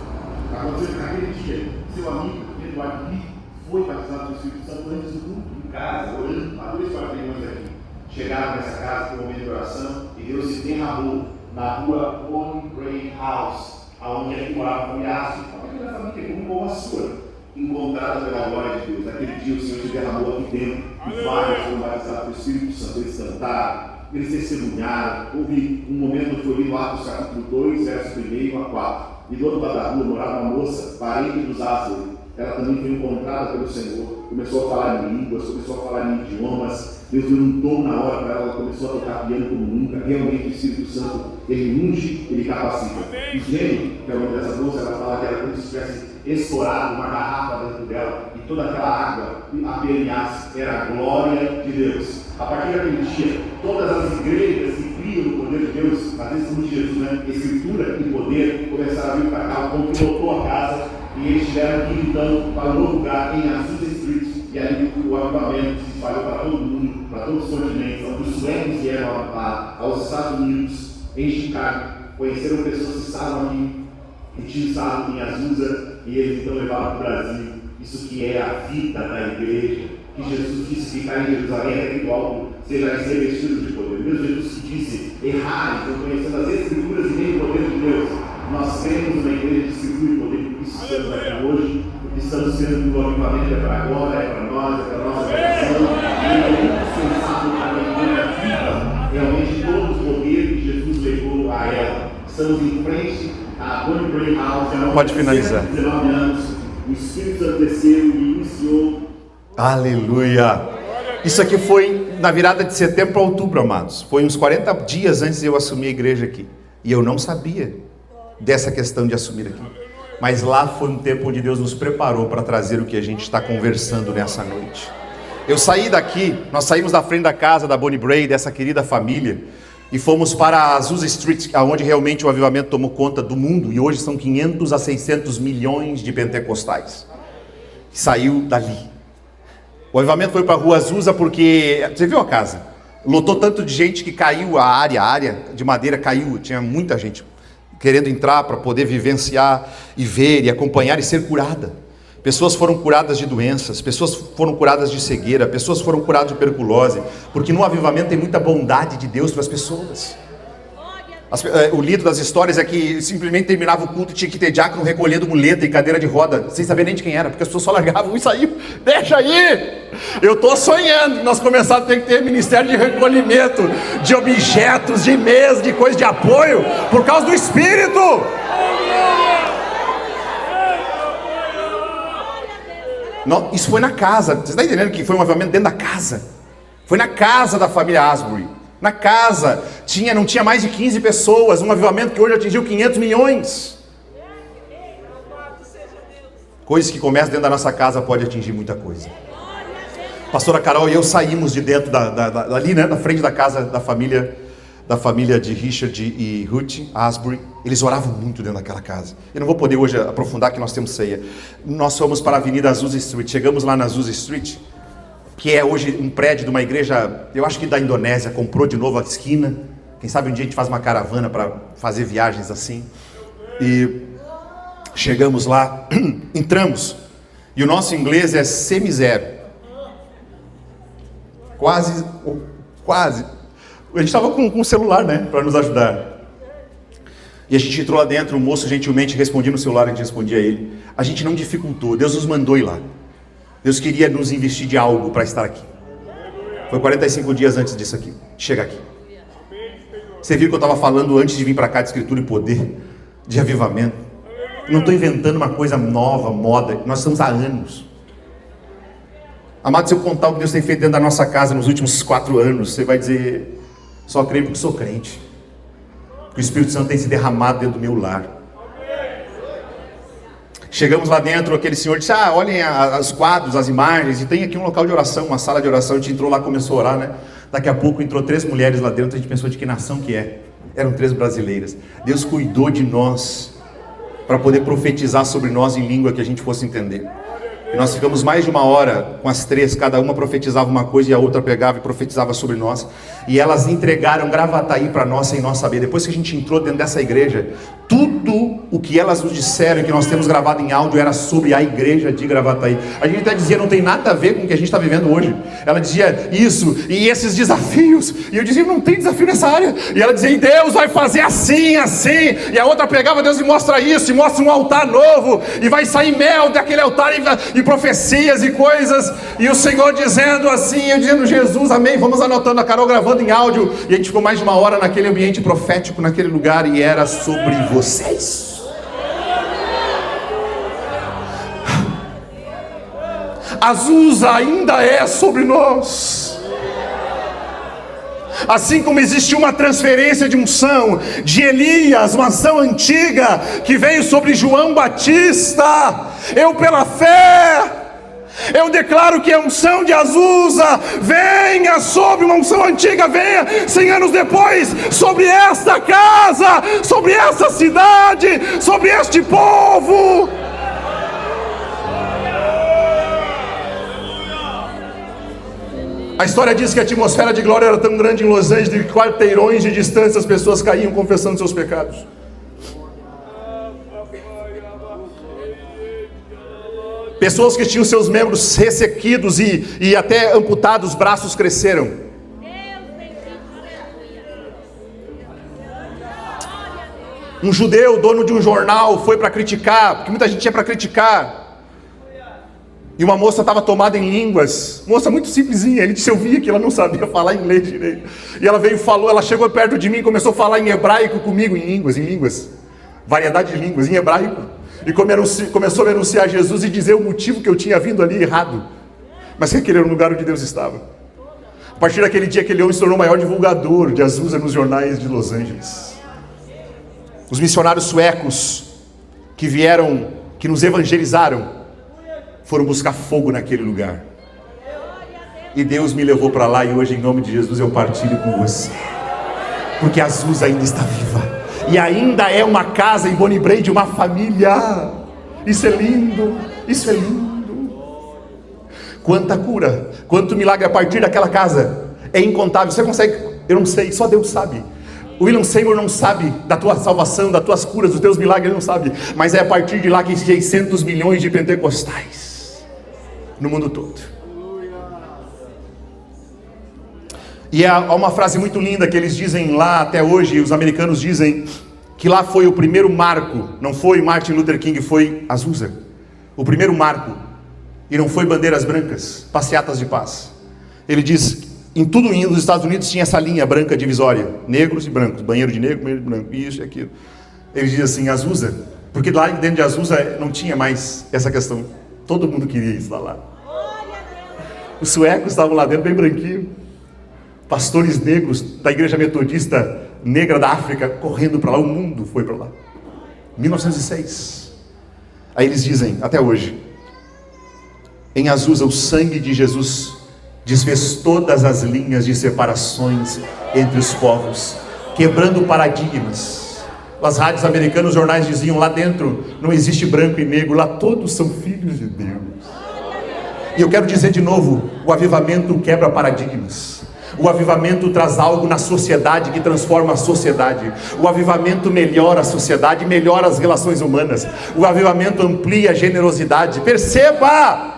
Aconteceu que naquele dia, seu amigo Eduardo Lee foi batizado pelo Espírito Santo antes do culto, em casa, orando. Há 2 quarteirões aqui. Chegaram nessa casa com um momento de oração e Deus se derramou na rua One Great House, aonde ele morava com Yassi, uma pequena família como a sua, encontrada pela glória de Deus. Naquele dia o Senhor se derramou aqui dentro e vários foram batizados pelo Espírito Santo. Eles cantaram, eles testemunharam. Houve um momento que foi lido Atos capítulo 2, versos 1 a 4. E do outro lado da rua morava uma moça, parente dos Asbury. Ela também foi encontrada pelo Senhor, começou a falar em línguas, começou a falar em idiomas. Deus deu um dom na hora para ela, ela começou a tocar piano como nunca. Realmente o Espírito Santo, ele unge, ele capacita. E gênio, que é o nome dessa moça, ela fala que era como se tivesse estourado uma garrafa dentro dela e toda aquela água apenas era a glória de Deus. A partir daquele dia, todas as igrejas que criam no poder de Deus, às vezes como Jesus, né? Escritura e poder, começaram a vir para cá, como que lotou a casa, e eles tiveram que ir então para um novo lugar em Azusa Street, e ali o avivamento se espalhou para todo mundo, para todos os continentes, onde os suecos vieram aos Estados Unidos, em Chicago, conheceram pessoas que estavam aqui, que tinham estado em Azusa, e eles então levaram para o Brasil. Isso que é a vida da igreja, que Jesus disse que cair em Jerusalém é do alto, seja revestido de poder. Mesmo Jesus que disse, errar, então conhecendo as Escrituras e nem o poder de Deus. Nós temos uma igreja de Escritura e poder, por isso estamos aqui hoje, porque estamos sendo que o avivamento é para agora, é para nós, é para a nossa geração, e é indispensável para a igreja viva, realmente todo o poder que Jesus levou a ela. Estamos em frente à Bonnie Brae House, pode finalizar. 19 anos, o Espírito Santo desceu e iniciou. Aleluia! Isso aqui foi na virada de setembro para outubro, amados. Foi uns 40 dias antes de eu assumir a igreja aqui. E eu não sabia dessa questão de assumir aqui. Mas lá foi um tempo onde Deus nos preparou para trazer o que a gente está conversando nessa noite. Eu saí daqui, nós saímos da frente da casa da Bonnie Brae, dessa querida família, e fomos para a Azusa Street, onde realmente o avivamento tomou conta do mundo. E hoje são 500 a 600 milhões de pentecostais. Saiu dali. O avivamento foi para a Rua Azusa porque, você viu a casa? Lotou tanto de gente que caiu a área de madeira caiu, tinha muita gente querendo entrar para poder vivenciar e ver e acompanhar e ser curada. Pessoas foram curadas de doenças, pessoas foram curadas de cegueira, pessoas foram curadas de tuberculose, porque no avivamento tem muita bondade de Deus para as pessoas. O lido das histórias é que simplesmente terminava o culto e tinha que ter diácono recolhendo muleta e cadeira de roda, sem saber nem de quem era, porque as pessoas só largavam e saíam. Deixa aí! Eu estou sonhando que nós começamos a ter que ter ministério de recolhimento de objetos, de mesa, de coisa de apoio, por causa do Espírito. Não, isso foi na casa. Você está entendendo que foi um avivamento dentro da casa? Foi na casa da família Asbury. Na casa, não tinha mais de 15 pessoas, um avivamento que hoje atingiu 500 milhões. Coisas que começam dentro da nossa casa pode atingir muita coisa. Pastora Carol e eu saímos de dentro dali, né, da frente da casa da família de Richard e Ruth Asbury. Eles oravam muito dentro daquela casa. Eu não vou poder hoje aprofundar que nós temos ceia. Nós fomos para a Avenida Azusa Street, chegamos lá na Azusa Street, que é hoje um prédio de uma igreja, eu acho que da Indonésia, comprou de novo a esquina. Quem sabe um dia a gente faz uma caravana para fazer viagens assim. E chegamos lá, entramos, e o nosso inglês é semi-zero. Quase. A gente estava com o celular, né, para nos ajudar. E a gente entrou lá dentro, o moço gentilmente respondia no celular, a gente respondia a ele. A gente não dificultou, Deus nos mandou ir lá. Deus queria nos investir de algo para estar aqui. Foi 45 dias antes disso aqui, de chegar aqui. Você viu que eu estava falando antes de vir para cá de escritura e poder, de avivamento. Não estou inventando uma coisa nova, moda. Nós estamos há anos. Amado, se eu contar o que Deus tem feito dentro da nossa casa nos últimos 4 anos, você vai dizer, só creio porque sou crente. Que o Espírito Santo tem se derramado dentro do meu lar. Chegamos lá dentro, aquele senhor disse, olhem os quadros, as imagens, e tem aqui um local de oração, uma sala de oração. A gente entrou lá, começou a orar, né? Daqui a pouco entrou 3 mulheres lá dentro, a gente pensou de que nação que é. Eram 3 brasileiras. Deus cuidou de nós, para poder profetizar sobre nós em língua que a gente fosse entender. E nós ficamos mais de 1 hora com as 3, cada uma profetizava uma coisa e a outra pegava e profetizava sobre nós. E elas entregaram Gravataí para nós sem nós saber. Depois que a gente entrou dentro dessa igreja, tudo o que elas nos disseram, que nós temos gravado em áudio, era sobre a igreja de Gravataí. A gente até dizia, não tem nada a ver com o que a gente está vivendo hoje. Ela dizia isso, e esses desafios. E eu dizia, não tem desafio nessa área. E ela dizia, Deus vai fazer assim, assim. E a outra pegava, Deus me mostra isso, e mostra um altar novo. E vai sair mel daquele altar, e profecias e coisas. E o Senhor dizendo assim, eu dizendo, Jesus, amém. Vamos anotando, a Carol gravando em áudio. E a gente ficou mais de 1 hora naquele ambiente profético, naquele lugar. E era sobre vocês. Azusa ainda é sobre nós. Assim como existe uma transferência de unção de Elias, uma unção antiga que veio sobre João Batista, eu pela fé, eu declaro que a unção de Azusa venha sobre uma unção antiga, venha 100 anos depois, sobre esta casa, sobre esta cidade, sobre este povo. A história diz que a atmosfera de glória era tão grande em Los Angeles, de quarteirões de distância as pessoas caíam confessando seus pecados. Pessoas que tinham seus membros ressequidos e até amputados, os braços cresceram. Um judeu, dono de um jornal, foi para criticar, porque muita gente ia para criticar. E uma moça estava tomada em línguas, moça muito simplesinha, ele disse, eu via que ela não sabia falar inglês direito. E ela veio e falou, ela chegou perto de mim e começou a falar em hebraico comigo, em línguas, variedade de línguas, em hebraico. E começou a me anunciar Jesus e dizer o motivo que eu tinha vindo ali errado. Mas que aquele era o lugar onde Deus estava. A partir daquele dia, aquele homem se tornou o maior divulgador de Azusa nos jornais de Los Angeles. Os missionários suecos que vieram, que nos evangelizaram, foram buscar fogo naquele lugar. E Deus me levou para lá, e hoje, em nome de Jesus, eu partilho com você. Porque Azusa ainda está viva. E ainda é uma casa em Bonnie Brae de uma família. Isso é lindo. Isso é lindo. Quanta cura, quanto milagre a partir daquela casa. É incontável. Você consegue? Eu não sei, só Deus sabe. O William Seymour não sabe da tua salvação, das tuas curas, dos teus milagres, ele não sabe. Mas é a partir de lá que 600 milhões de pentecostais no mundo todo. E há uma frase muito linda que eles dizem lá até hoje, os americanos dizem que lá foi o primeiro marco, não foi Martin Luther King, foi Azusa, o primeiro marco, e não foi bandeiras brancas, passeatas de paz. Ele diz, em tudo nos Estados Unidos tinha essa linha branca divisória, negros e brancos, banheiro de negro, banheiro de branco, isso e aquilo. Ele diz assim, Azusa, porque lá dentro de Azusa não tinha mais essa questão, todo mundo queria estar lá. Os suecos estavam lá dentro bem branquinho, pastores negros da igreja metodista negra da África correndo para lá, o mundo foi para lá. 1906. Aí eles dizem, até hoje, em Azusa o sangue de Jesus desfez todas as linhas de separações entre os povos, quebrando paradigmas. As rádios americanas, os jornais diziam, lá dentro não existe branco e negro, lá todos são filhos de Deus. E eu quero dizer de novo, o avivamento quebra paradigmas. O avivamento traz algo na sociedade que transforma a sociedade. O avivamento melhora a sociedade, melhora as relações humanas. O avivamento amplia a generosidade. Perceba!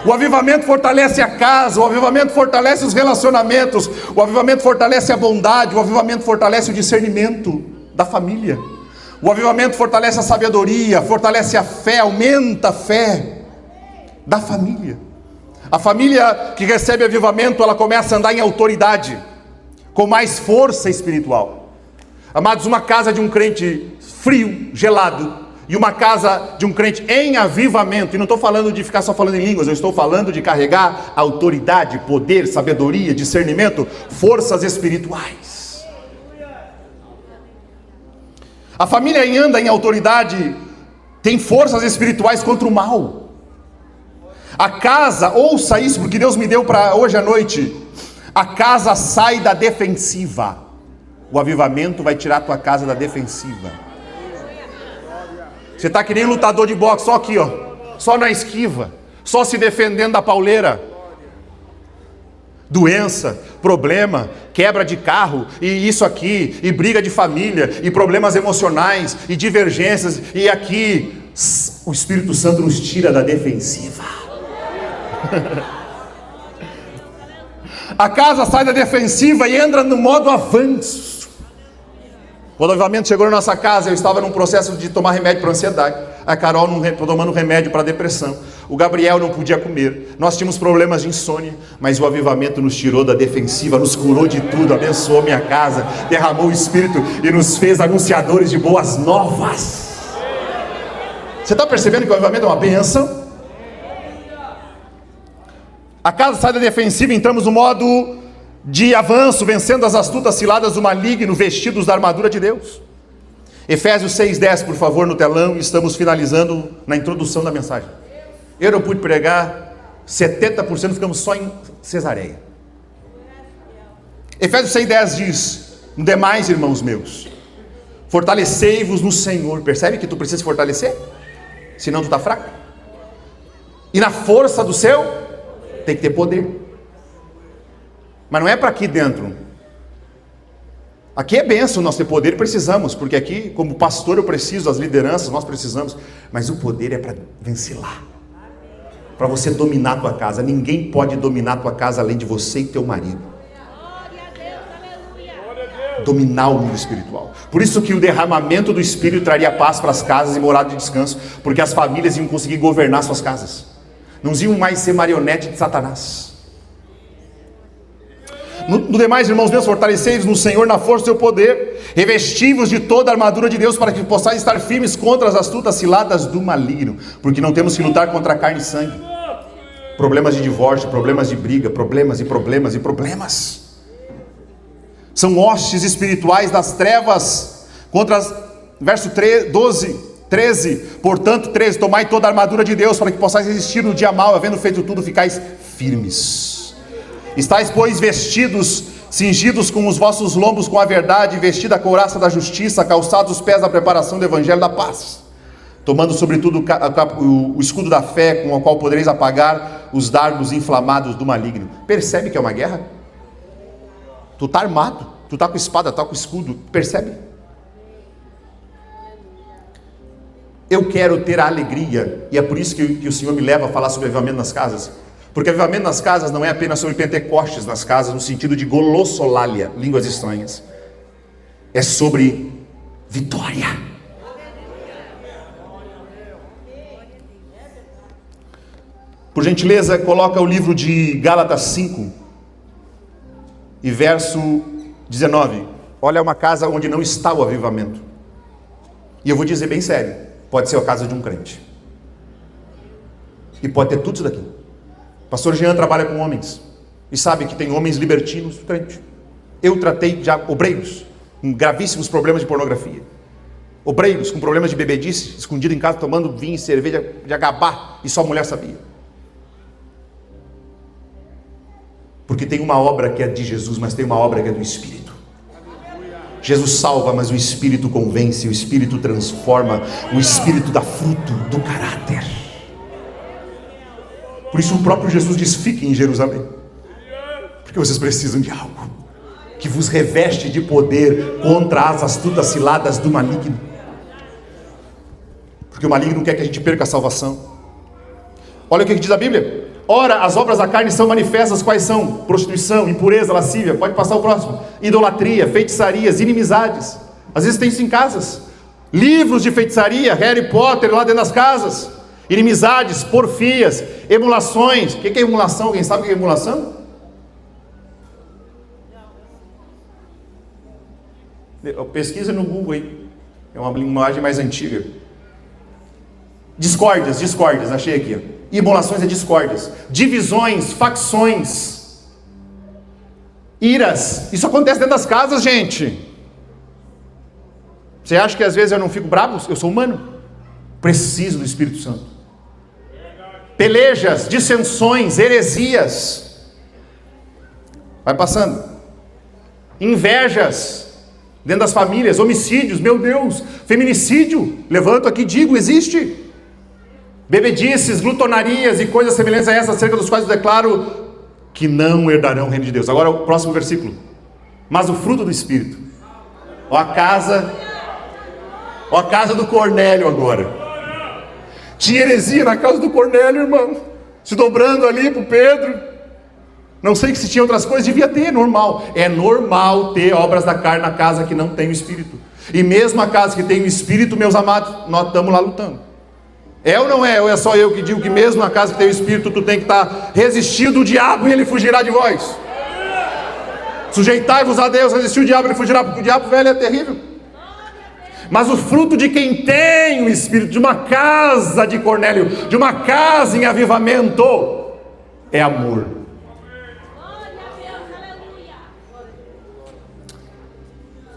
O avivamento fortalece a casa, o avivamento fortalece os relacionamentos, o avivamento fortalece a bondade, o avivamento fortalece o discernimento da família. O avivamento fortalece a sabedoria, fortalece a fé, aumenta a fé da família. A família que recebe avivamento, ela começa a andar em autoridade, com mais força espiritual. Amados, uma casa de um crente frio, gelado, e uma casa de um crente em avivamento, e não estou falando de ficar só falando em línguas, eu estou falando de carregar autoridade, poder, sabedoria, discernimento, forças espirituais. A família anda em autoridade, tem forças espirituais contra o mal. A casa, ouça isso, porque Deus me deu para hoje à noite. A casa sai da defensiva. O avivamento vai tirar a tua casa da defensiva. Você está que nem lutador de boxe, só aqui, ó, só na esquiva, só se defendendo da pauleira. Doença, problema, quebra de carro, e isso aqui, e briga de família, e problemas emocionais, e divergências, e aqui, o Espírito Santo nos tira da defensiva. A casa sai da defensiva e entra no modo avanço. Quando o avivamento chegou na nossa casa, eu estava num processo de tomar remédio para ansiedade. A Carol tomando remédio para depressão. O Gabriel não podia comer. Nós tínhamos problemas de insônia, mas o avivamento nos tirou da defensiva, nos curou de tudo, abençoou minha casa, derramou o Espírito e nos fez anunciadores de boas novas. Você está percebendo que o avivamento é uma bênção? A casa sai da defensiva, entramos no modo de avanço, vencendo as astutas ciladas do maligno, vestidos da armadura de Deus. Efésios 6:10, por favor, no telão, e estamos finalizando na introdução da mensagem. Eu não pude pregar, 70% ficamos só em Cesareia. Efésios 6:10 diz: no demais, irmãos meus, fortalecei-vos no Senhor. Percebe que tu precisa se fortalecer? Senão tu está fraco. E na força do seu, tem que ter poder. Mas não é para aqui dentro. Aqui é bênção nós ter poder, precisamos, porque aqui, como pastor, eu preciso, as lideranças, nós precisamos. Mas o poder é para vencer lá. Para você dominar a tua casa. Ninguém pode dominar a tua casa além de você e teu marido. Dominar o mundo espiritual. Por isso que o derramamento do Espírito traria paz para as casas e morada de descanso, porque as famílias iam conseguir governar suas casas. Não iam mais ser marionete de Satanás. No demais, irmãos meus, fortalecei-vos no Senhor na força do seu poder, revesti-vos de toda a armadura de Deus, para que possais estar firmes contra as astutas ciladas do maligno, porque não temos que lutar contra a carne e sangue. Problemas de divórcio, problemas de briga, problemas. São hostes espirituais das trevas contra as... Verso 13, portanto, 13, tomai toda a armadura de Deus, para que possais resistir no dia mau, havendo feito tudo, ficais firmes. Estais, pois, vestidos, cingidos com os vossos lombos com a verdade, vestida a couraça da justiça, calçados os pés da preparação do evangelho da paz, tomando sobretudo o escudo da fé, com o qual podereis apagar os dardos inflamados do maligno. Percebe que é uma guerra? Tu está armado, tu está com espada, tu está com escudo, percebe? Eu quero ter a alegria, e é por isso que o Senhor me leva a falar sobre avivamento nas casas, porque avivamento nas casas não é apenas sobre Pentecostes nas casas, no sentido de glossolalia, línguas estranhas, é sobre vitória. Por gentileza, coloca o livro de Gálatas 5 e verso 19. Olha, uma casa onde não está o avivamento. E eu vou dizer bem sério, pode ser a casa de um crente, e pode ter tudo isso daqui. Pastor Jean trabalha com homens, e sabe que tem homens libertinos, crente. Eu tratei já obreiros com gravíssimos problemas de pornografia, obreiros com problemas de bebedice, escondido em casa, tomando vinho e cerveja de agabá, e só a mulher sabia. Porque tem uma obra que é de Jesus, mas tem uma obra que é do Espírito. Jesus salva, mas o Espírito convence, o Espírito transforma, o Espírito dá fruto do caráter. Por isso o próprio Jesus diz: fiquem em Jerusalém, porque vocês precisam de algo que vos reveste de poder contra as astutas ciladas do maligno. Porque o maligno não quer que a gente perca a salvação. Olha o que diz a Bíblia: ora, as obras da carne são manifestas. Quais são? Prostituição, impureza, lascívia, pode passar o próximo, idolatria, feitiçarias, inimizades. Às vezes tem isso em casas, livros de feitiçaria, Harry Potter lá dentro das casas, inimizades, porfias, emulações. O que é emulação? Alguém sabe o que é emulação? Pesquisa no Google aí, é uma linguagem mais antiga. Discórdias, achei aqui, ó. Emulações é discórdias, divisões, facções, iras. Isso acontece dentro das casas, gente. Você acha que às vezes eu não fico bravo? Eu sou humano, preciso do Espírito Santo. Pelejas, dissensões, heresias. Vai passando. Invejas dentro das famílias, homicídios, meu Deus, feminicídio, levanto aqui e digo, existe. Bebedices, glutonarias e coisas semelhantes a essas, acerca dos quais eu declaro que não herdarão o reino de Deus. Agora o próximo versículo: mas o fruto do Espírito. Ó a casa do Cornélio agora. Tinha heresia na casa do Cornélio, irmão, se dobrando ali para o Pedro. Não sei que se tinha outras coisas, devia ter, normal. É normal ter obras da carne na casa que não tem o Espírito. E mesmo a casa que tem o Espírito, meus amados, nós estamos lá lutando. É ou não é? Ou é só eu que digo que mesmo na casa que tem o Espírito, tu tem que estar resistindo o diabo e ele fugirá de vós? Sujeitai-vos a Deus, resistir o diabo e ele fugirá, porque o diabo velho é terrível. Mas o fruto de quem tem o Espírito, de uma casa de Cornélio, de uma casa em avivamento, é amor.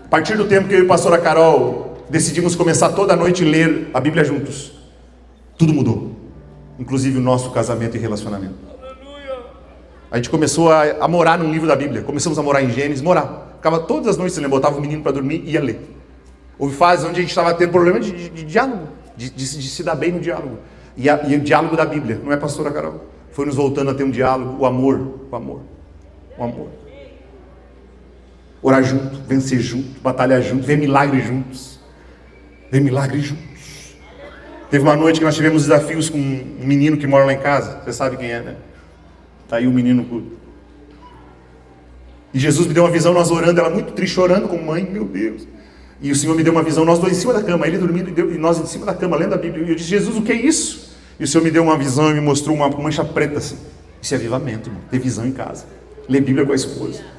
A partir do tempo que eu e a pastora Carol decidimos começar toda noite a ler a Bíblia juntos, tudo mudou, inclusive o nosso casamento e relacionamento. A gente começou a morar num livro da Bíblia, começamos a morar em Gênesis, ficava todas as noites, botava o menino para dormir e ia ler. Houve fases onde a gente estava tendo problema de diálogo, de se dar bem no diálogo, e o diálogo da Bíblia, não é, pastora Carol? Foi nos voltando a ter um diálogo, o amor. Orar junto, vencer junto, batalhar junto, ver milagres juntos. Teve uma noite que nós tivemos desafios com um menino que mora lá em casa. Você sabe quem é, né? Tá aí o menino. E Jesus me deu uma visão, nós orando, ela muito triste, chorando como mãe, meu Deus. E o Senhor me deu uma visão, nós dois em cima da cama, ele dormindo e nós em cima da cama, lendo a Bíblia. E eu disse, Jesus, o que é isso? E o Senhor me deu uma visão e me mostrou uma mancha preta assim. Isso é avivamento, irmão. Ter visão em casa. Ler Bíblia com a esposa.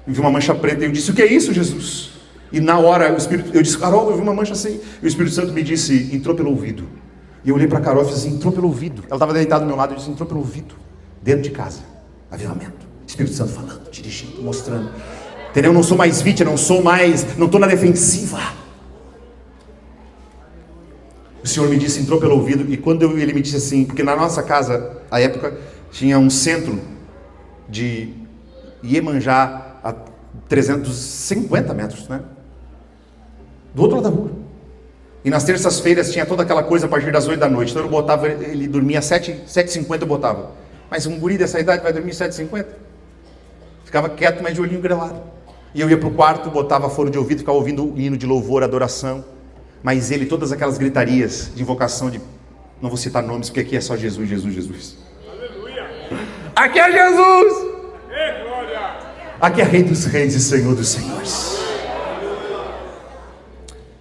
Eu vi uma mancha preta e eu disse, o que é isso, Jesus? E na hora, eu disse, Carol, eu vi uma mancha assim. E o Espírito Santo me disse, entrou pelo ouvido. E eu olhei para a Carol e disse, entrou pelo ouvido. Ela estava deitada do meu lado e disse, entrou pelo ouvido. Dentro de casa. Avivamento. Espírito Santo falando, dirigindo, mostrando. Entendeu? Eu não sou mais vítima, não estou na defensiva. O Senhor me disse, entrou pelo ouvido. E quando ele me disse assim, porque na nossa casa, à época, tinha um centro de Iemanjá a 350 metros, né? Do outro lado da rua. E nas terças-feiras tinha toda aquela coisa a partir das 8 da noite. Então eu botava, ele dormia 7h50 eu botava. Mas um guri dessa idade vai dormir 7h50? Ficava quieto, mas de olhinho grelado. E eu ia para o quarto, botava fone de ouvido, ficava ouvindo o hino de louvor, adoração. Mas ele, todas aquelas gritarias de invocação de... Não vou citar nomes, porque aqui é só Jesus, Jesus, Jesus. Aleluia! Aqui é Jesus! Aqui é Rei dos Reis e Senhor dos Senhores.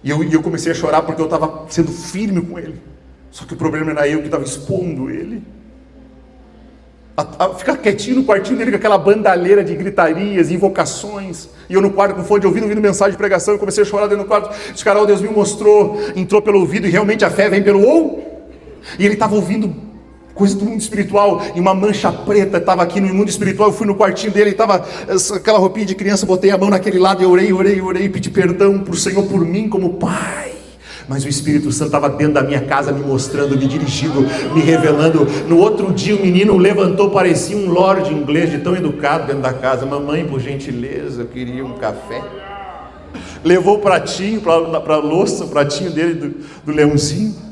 E eu comecei a chorar porque eu estava sendo firme com ele. Só que o problema era eu que estava expondo ele. A ficar quietinho no quartinho dele com aquela bandalheira de gritarias, invocações. E eu no quarto com fone de ouvido, ouvindo mensagem de pregação. Eu comecei a chorar dentro do quarto. Disse, Carol, Deus me mostrou, entrou pelo ouvido. E realmente a fé vem pelo ou. E ele estava ouvindo coisa do mundo espiritual. E uma mancha preta estava aqui no mundo espiritual. Eu fui no quartinho dele, estava aquela roupinha de criança. Botei a mão naquele lado e orei. Pedi perdão para o Senhor por mim como pai. Mas o Espírito Santo estava dentro da minha casa, me mostrando, me dirigindo, me revelando. No outro dia o menino levantou, parecia um lorde inglês, de tão educado dentro da casa. Mamãe, por gentileza, eu queria um café. Levou o pratinho para a louça, o pratinho dele do leãozinho.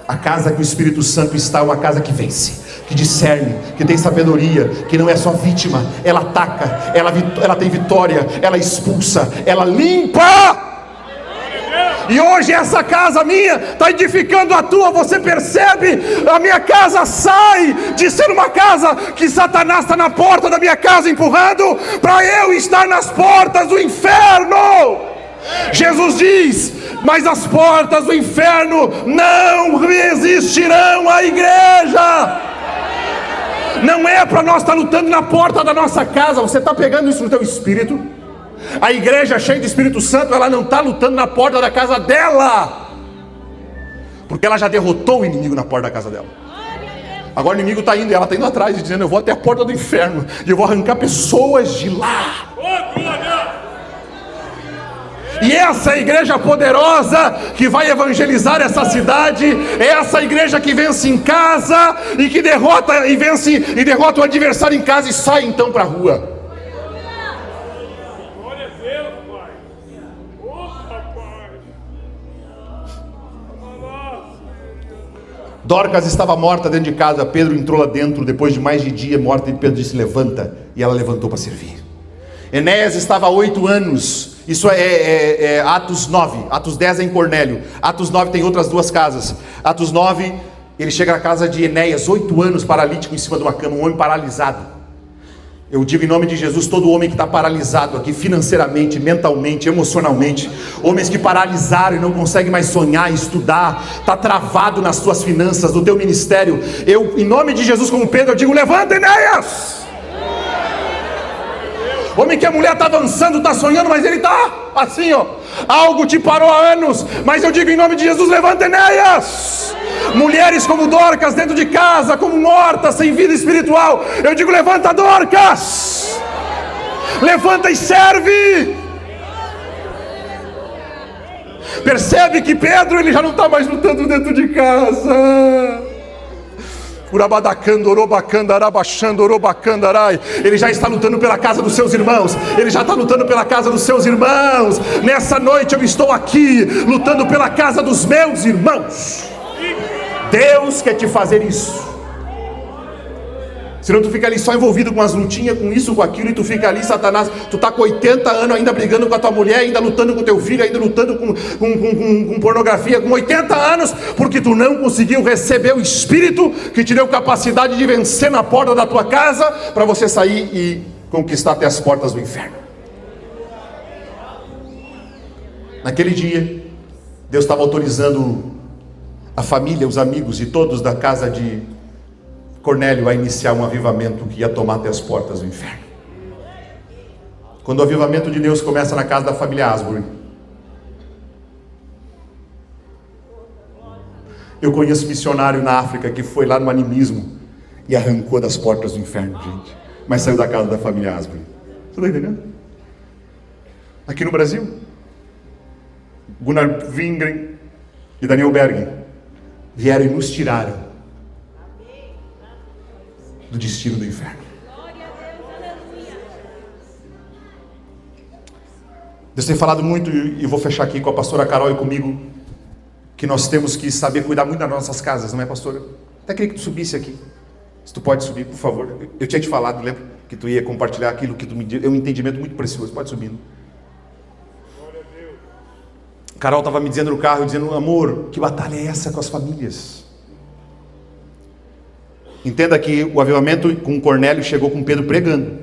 A casa que o Espírito Santo está é uma casa que vence, que discerne, que tem sabedoria, que não é só vítima, ela ataca, ela tem vitória, ela expulsa, ela limpa. E hoje essa casa minha está edificando a tua, você percebe? A minha casa sai de ser uma casa que Satanás está na porta da minha casa empurrando, para eu estar nas portas do inferno. Jesus diz, mas as portas do inferno não resistirão à igreja. Não é para nós estar lutando na porta da nossa casa. Você está pegando isso no teu espírito? A igreja cheia de Espírito Santo, ela não está lutando na porta da casa dela, porque ela já derrotou o inimigo na porta da casa dela. Agora o inimigo está indo, e ela está indo atrás, dizendo, eu vou até a porta do inferno, e eu vou arrancar pessoas de lá. E essa igreja poderosa que vai evangelizar essa cidade, é essa igreja que vence em casa e que derrota o adversário em casa e sai então para a rua. Glória a Deus, Pai. Opa, Pai. Dorcas estava morta dentro de casa. Pedro entrou lá dentro depois de mais de dia morta e Pedro disse, levanta. E ela levantou para servir. Enéas estava há 8 anos. Isso é Atos 9, Atos 10 é em Cornélio, Atos 9 tem outras 2 casas. Atos 9, ele chega na casa de Enéas, 8 anos paralítico em cima de uma cama, um homem paralisado. Eu digo em nome de Jesus, todo homem que está paralisado aqui, financeiramente, mentalmente, emocionalmente, homens que paralisaram e não conseguem mais sonhar, estudar, está travado nas suas finanças, no teu ministério, eu em nome de Jesus como Pedro, eu digo, levanta Enéas! Homem que a mulher está avançando, está sonhando, mas ele está assim, ó. Algo te parou há anos, mas eu digo em nome de Jesus, levanta Enéas. Mulheres como Dorcas dentro de casa, como mortas, sem vida espiritual, eu digo, levanta Dorcas. Levanta e serve. Percebe que Pedro, ele já não está mais lutando dentro de casa. Ele já está lutando pela casa dos seus irmãos. Ele já está lutando pela casa dos seus irmãos. Nessa noite eu estou aqui lutando pela casa dos meus irmãos. Deus quer te fazer isso. Senão tu fica ali só envolvido com as lutinhas, com isso, com aquilo, e tu fica ali, Satanás, tu tá com 80 anos ainda brigando com a tua mulher, ainda lutando com teu filho, ainda lutando com pornografia, com 80 anos, porque tu não conseguiu receber o Espírito que te deu capacidade de vencer na porta da tua casa, para você sair e conquistar até as portas do inferno. Naquele dia, Deus estava autorizando a família, os amigos e todos da casa de Cornélio a iniciar um avivamento que ia tomar até as portas do inferno. Quando o avivamento de Deus começa na casa da família Asbury, eu conheço missionário na África que foi lá no animismo e arrancou das portas do inferno, gente, mas saiu da casa da família Asbury. Você está entendendo? Aqui no Brasil, Gunnar Wingren e Daniel Bergen vieram e nos tiraram do destino do inferno. Deus tem falado muito, e vou fechar aqui com a pastora Carol e comigo, que nós temos que saber cuidar muito das nossas casas, não é, pastora? Até queria que tu subisse aqui. Se tu pode subir, por favor. Eu tinha te falado, lembra? Que tu ia compartilhar aquilo que tu me deu. É um entendimento muito precioso. Pode subir. Carol estava me dizendo no carro, dizendo: amor, que batalha é essa com as famílias? Entenda que o avivamento com Cornélio chegou com Pedro pregando.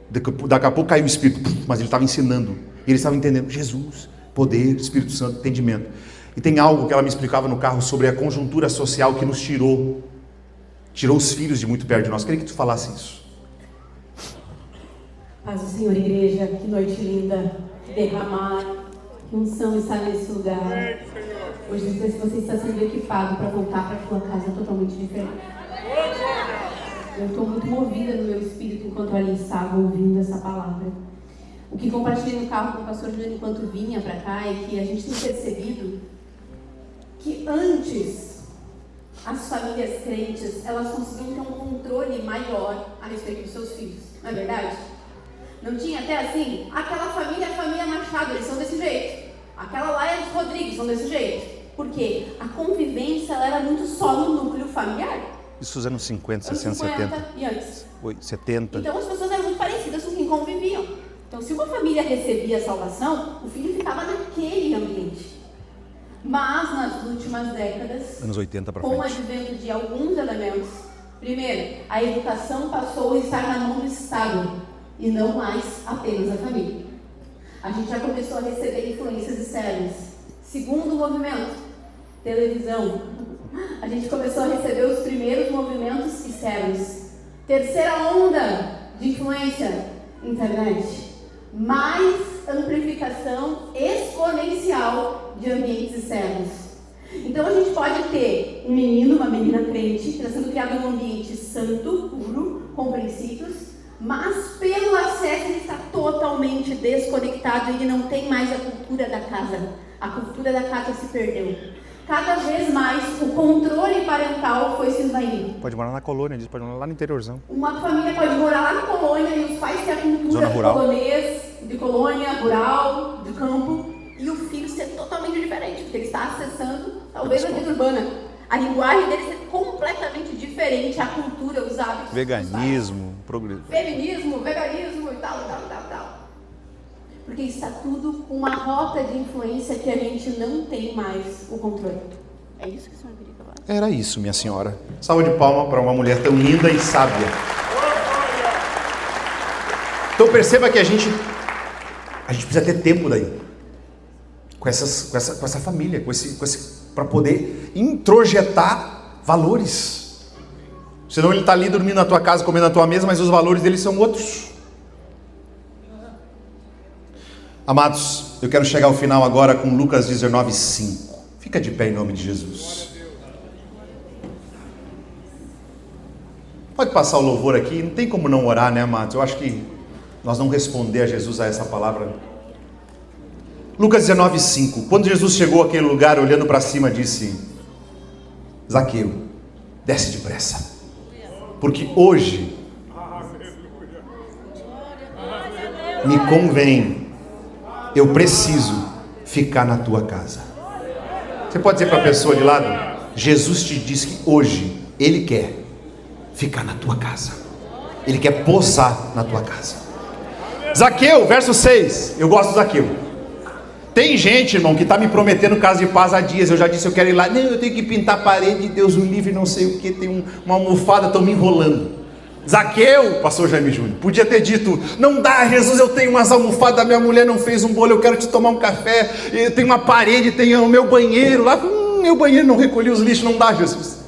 Daqui a pouco caiu o Espírito, mas ele estava ensinando. E eles estavam entendendo: Jesus, poder, Espírito Santo, entendimento. E tem algo que ela me explicava no carro sobre a conjuntura social que nos tirou os filhos de muito perto de nós. Queria que tu falasse isso. Paz do Senhor, igreja, que noite linda, que derramar, que unção está nesse lugar. Hoje não sei se você está sendo equipado para voltar para a sua casa totalmente diferente. Eu estou muito movida no meu espírito enquanto ali estava ouvindo essa palavra. O que compartilhei no carro com o pastor Júnior enquanto vinha para cá é que a gente tem percebido que antes as famílias crentes, elas conseguiam ter um controle maior a respeito dos seus filhos, não é verdade? Não tinha até assim, aquela família é a família Machado, eles são desse jeito. Aquela lá é dos Rodrigues, são desse jeito. Por quê? A convivência ela era muito só no núcleo familiar. Isso nos anos 50, anos 60, 70. E antes. 70. Então as pessoas eram muito parecidas com quem conviviam. Então se uma família recebia a salvação, o filho ficava naquele ambiente. Mas nas últimas décadas, anos 80 para com o frente, advento de alguns elementos, primeiro, a educação passou a estar na mão do Estado e não mais apenas a família. A gente já começou a receber influências externas. Segundo movimento, televisão. A gente começou a receber os primeiros movimentos externos. Terceira onda de influência, internet. Mais amplificação exponencial de ambientes externos. Então a gente pode ter um menino, uma menina crente, que está sendo criado em um ambiente santo, puro, com princípios, mas pelo acesso ele está totalmente desconectado, ele não tem mais a cultura da casa. A cultura da casa se perdeu. Cada vez mais o controle parental foi se esvaindo. Pode morar na colônia, pode morar lá no interiorzão. Uma família pode morar lá na colônia e os pais têm a cultura polonês, de colônia, rural, de campo, e o filho ser totalmente diferente, porque ele está acessando talvez a vida urbana. A linguagem dele ser completamente diferente, a cultura, os hábitos. Veganismo, progresso. Feminismo, veganismo e tal. Porque está tudo com uma rota de influência que a gente não tem mais o controle. É isso que o senhor queria falar? Era isso, minha senhora. Salva de palma para uma mulher tão linda e sábia. Então perceba que a gente precisa ter tempo daí. Com essa família, para poder introjetar valores. Senão ele está ali dormindo na tua casa, comendo na tua mesa, mas os valores dele são outros. Amados, eu quero chegar ao final agora com Lucas 19:5. Fica de pé em nome de Jesus. Pode passar o louvor aqui, não tem como não orar, né, amados? Eu acho que nós não responder a Jesus a essa palavra? Lucas 19:5. Quando Jesus chegou àquele lugar, olhando para cima, disse: Zaqueu, desce depressa, porque hoje me convém, eu preciso ficar na tua casa. Você pode dizer para a pessoa de lado: Jesus te diz que hoje Ele quer ficar na tua casa, Ele quer posar na tua casa. Zaqueu, verso 6, eu gosto do Zaqueu. Tem gente, irmão, que está me prometendo casa de paz há dias. Eu já disse, eu quero ir lá. Não, eu tenho que pintar a parede, Deus o livre, não sei o que. Tem uma almofada, estão me enrolando. Zaqueu, pastor Jaime Júnior, podia ter dito: não dá, Jesus, eu tenho umas almofadas, minha mulher não fez um bolo, eu quero te tomar um café, eu tenho uma parede, tem o meu banheiro lá, meu banheiro não recolhi os lixos, não dá, Jesus.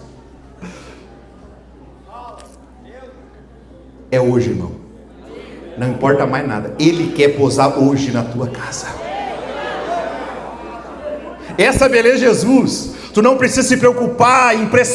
É hoje, irmão, não importa mais nada, Ele quer posar hoje na tua casa. Essa beleza, Jesus, tu não precisa se preocupar em impressionar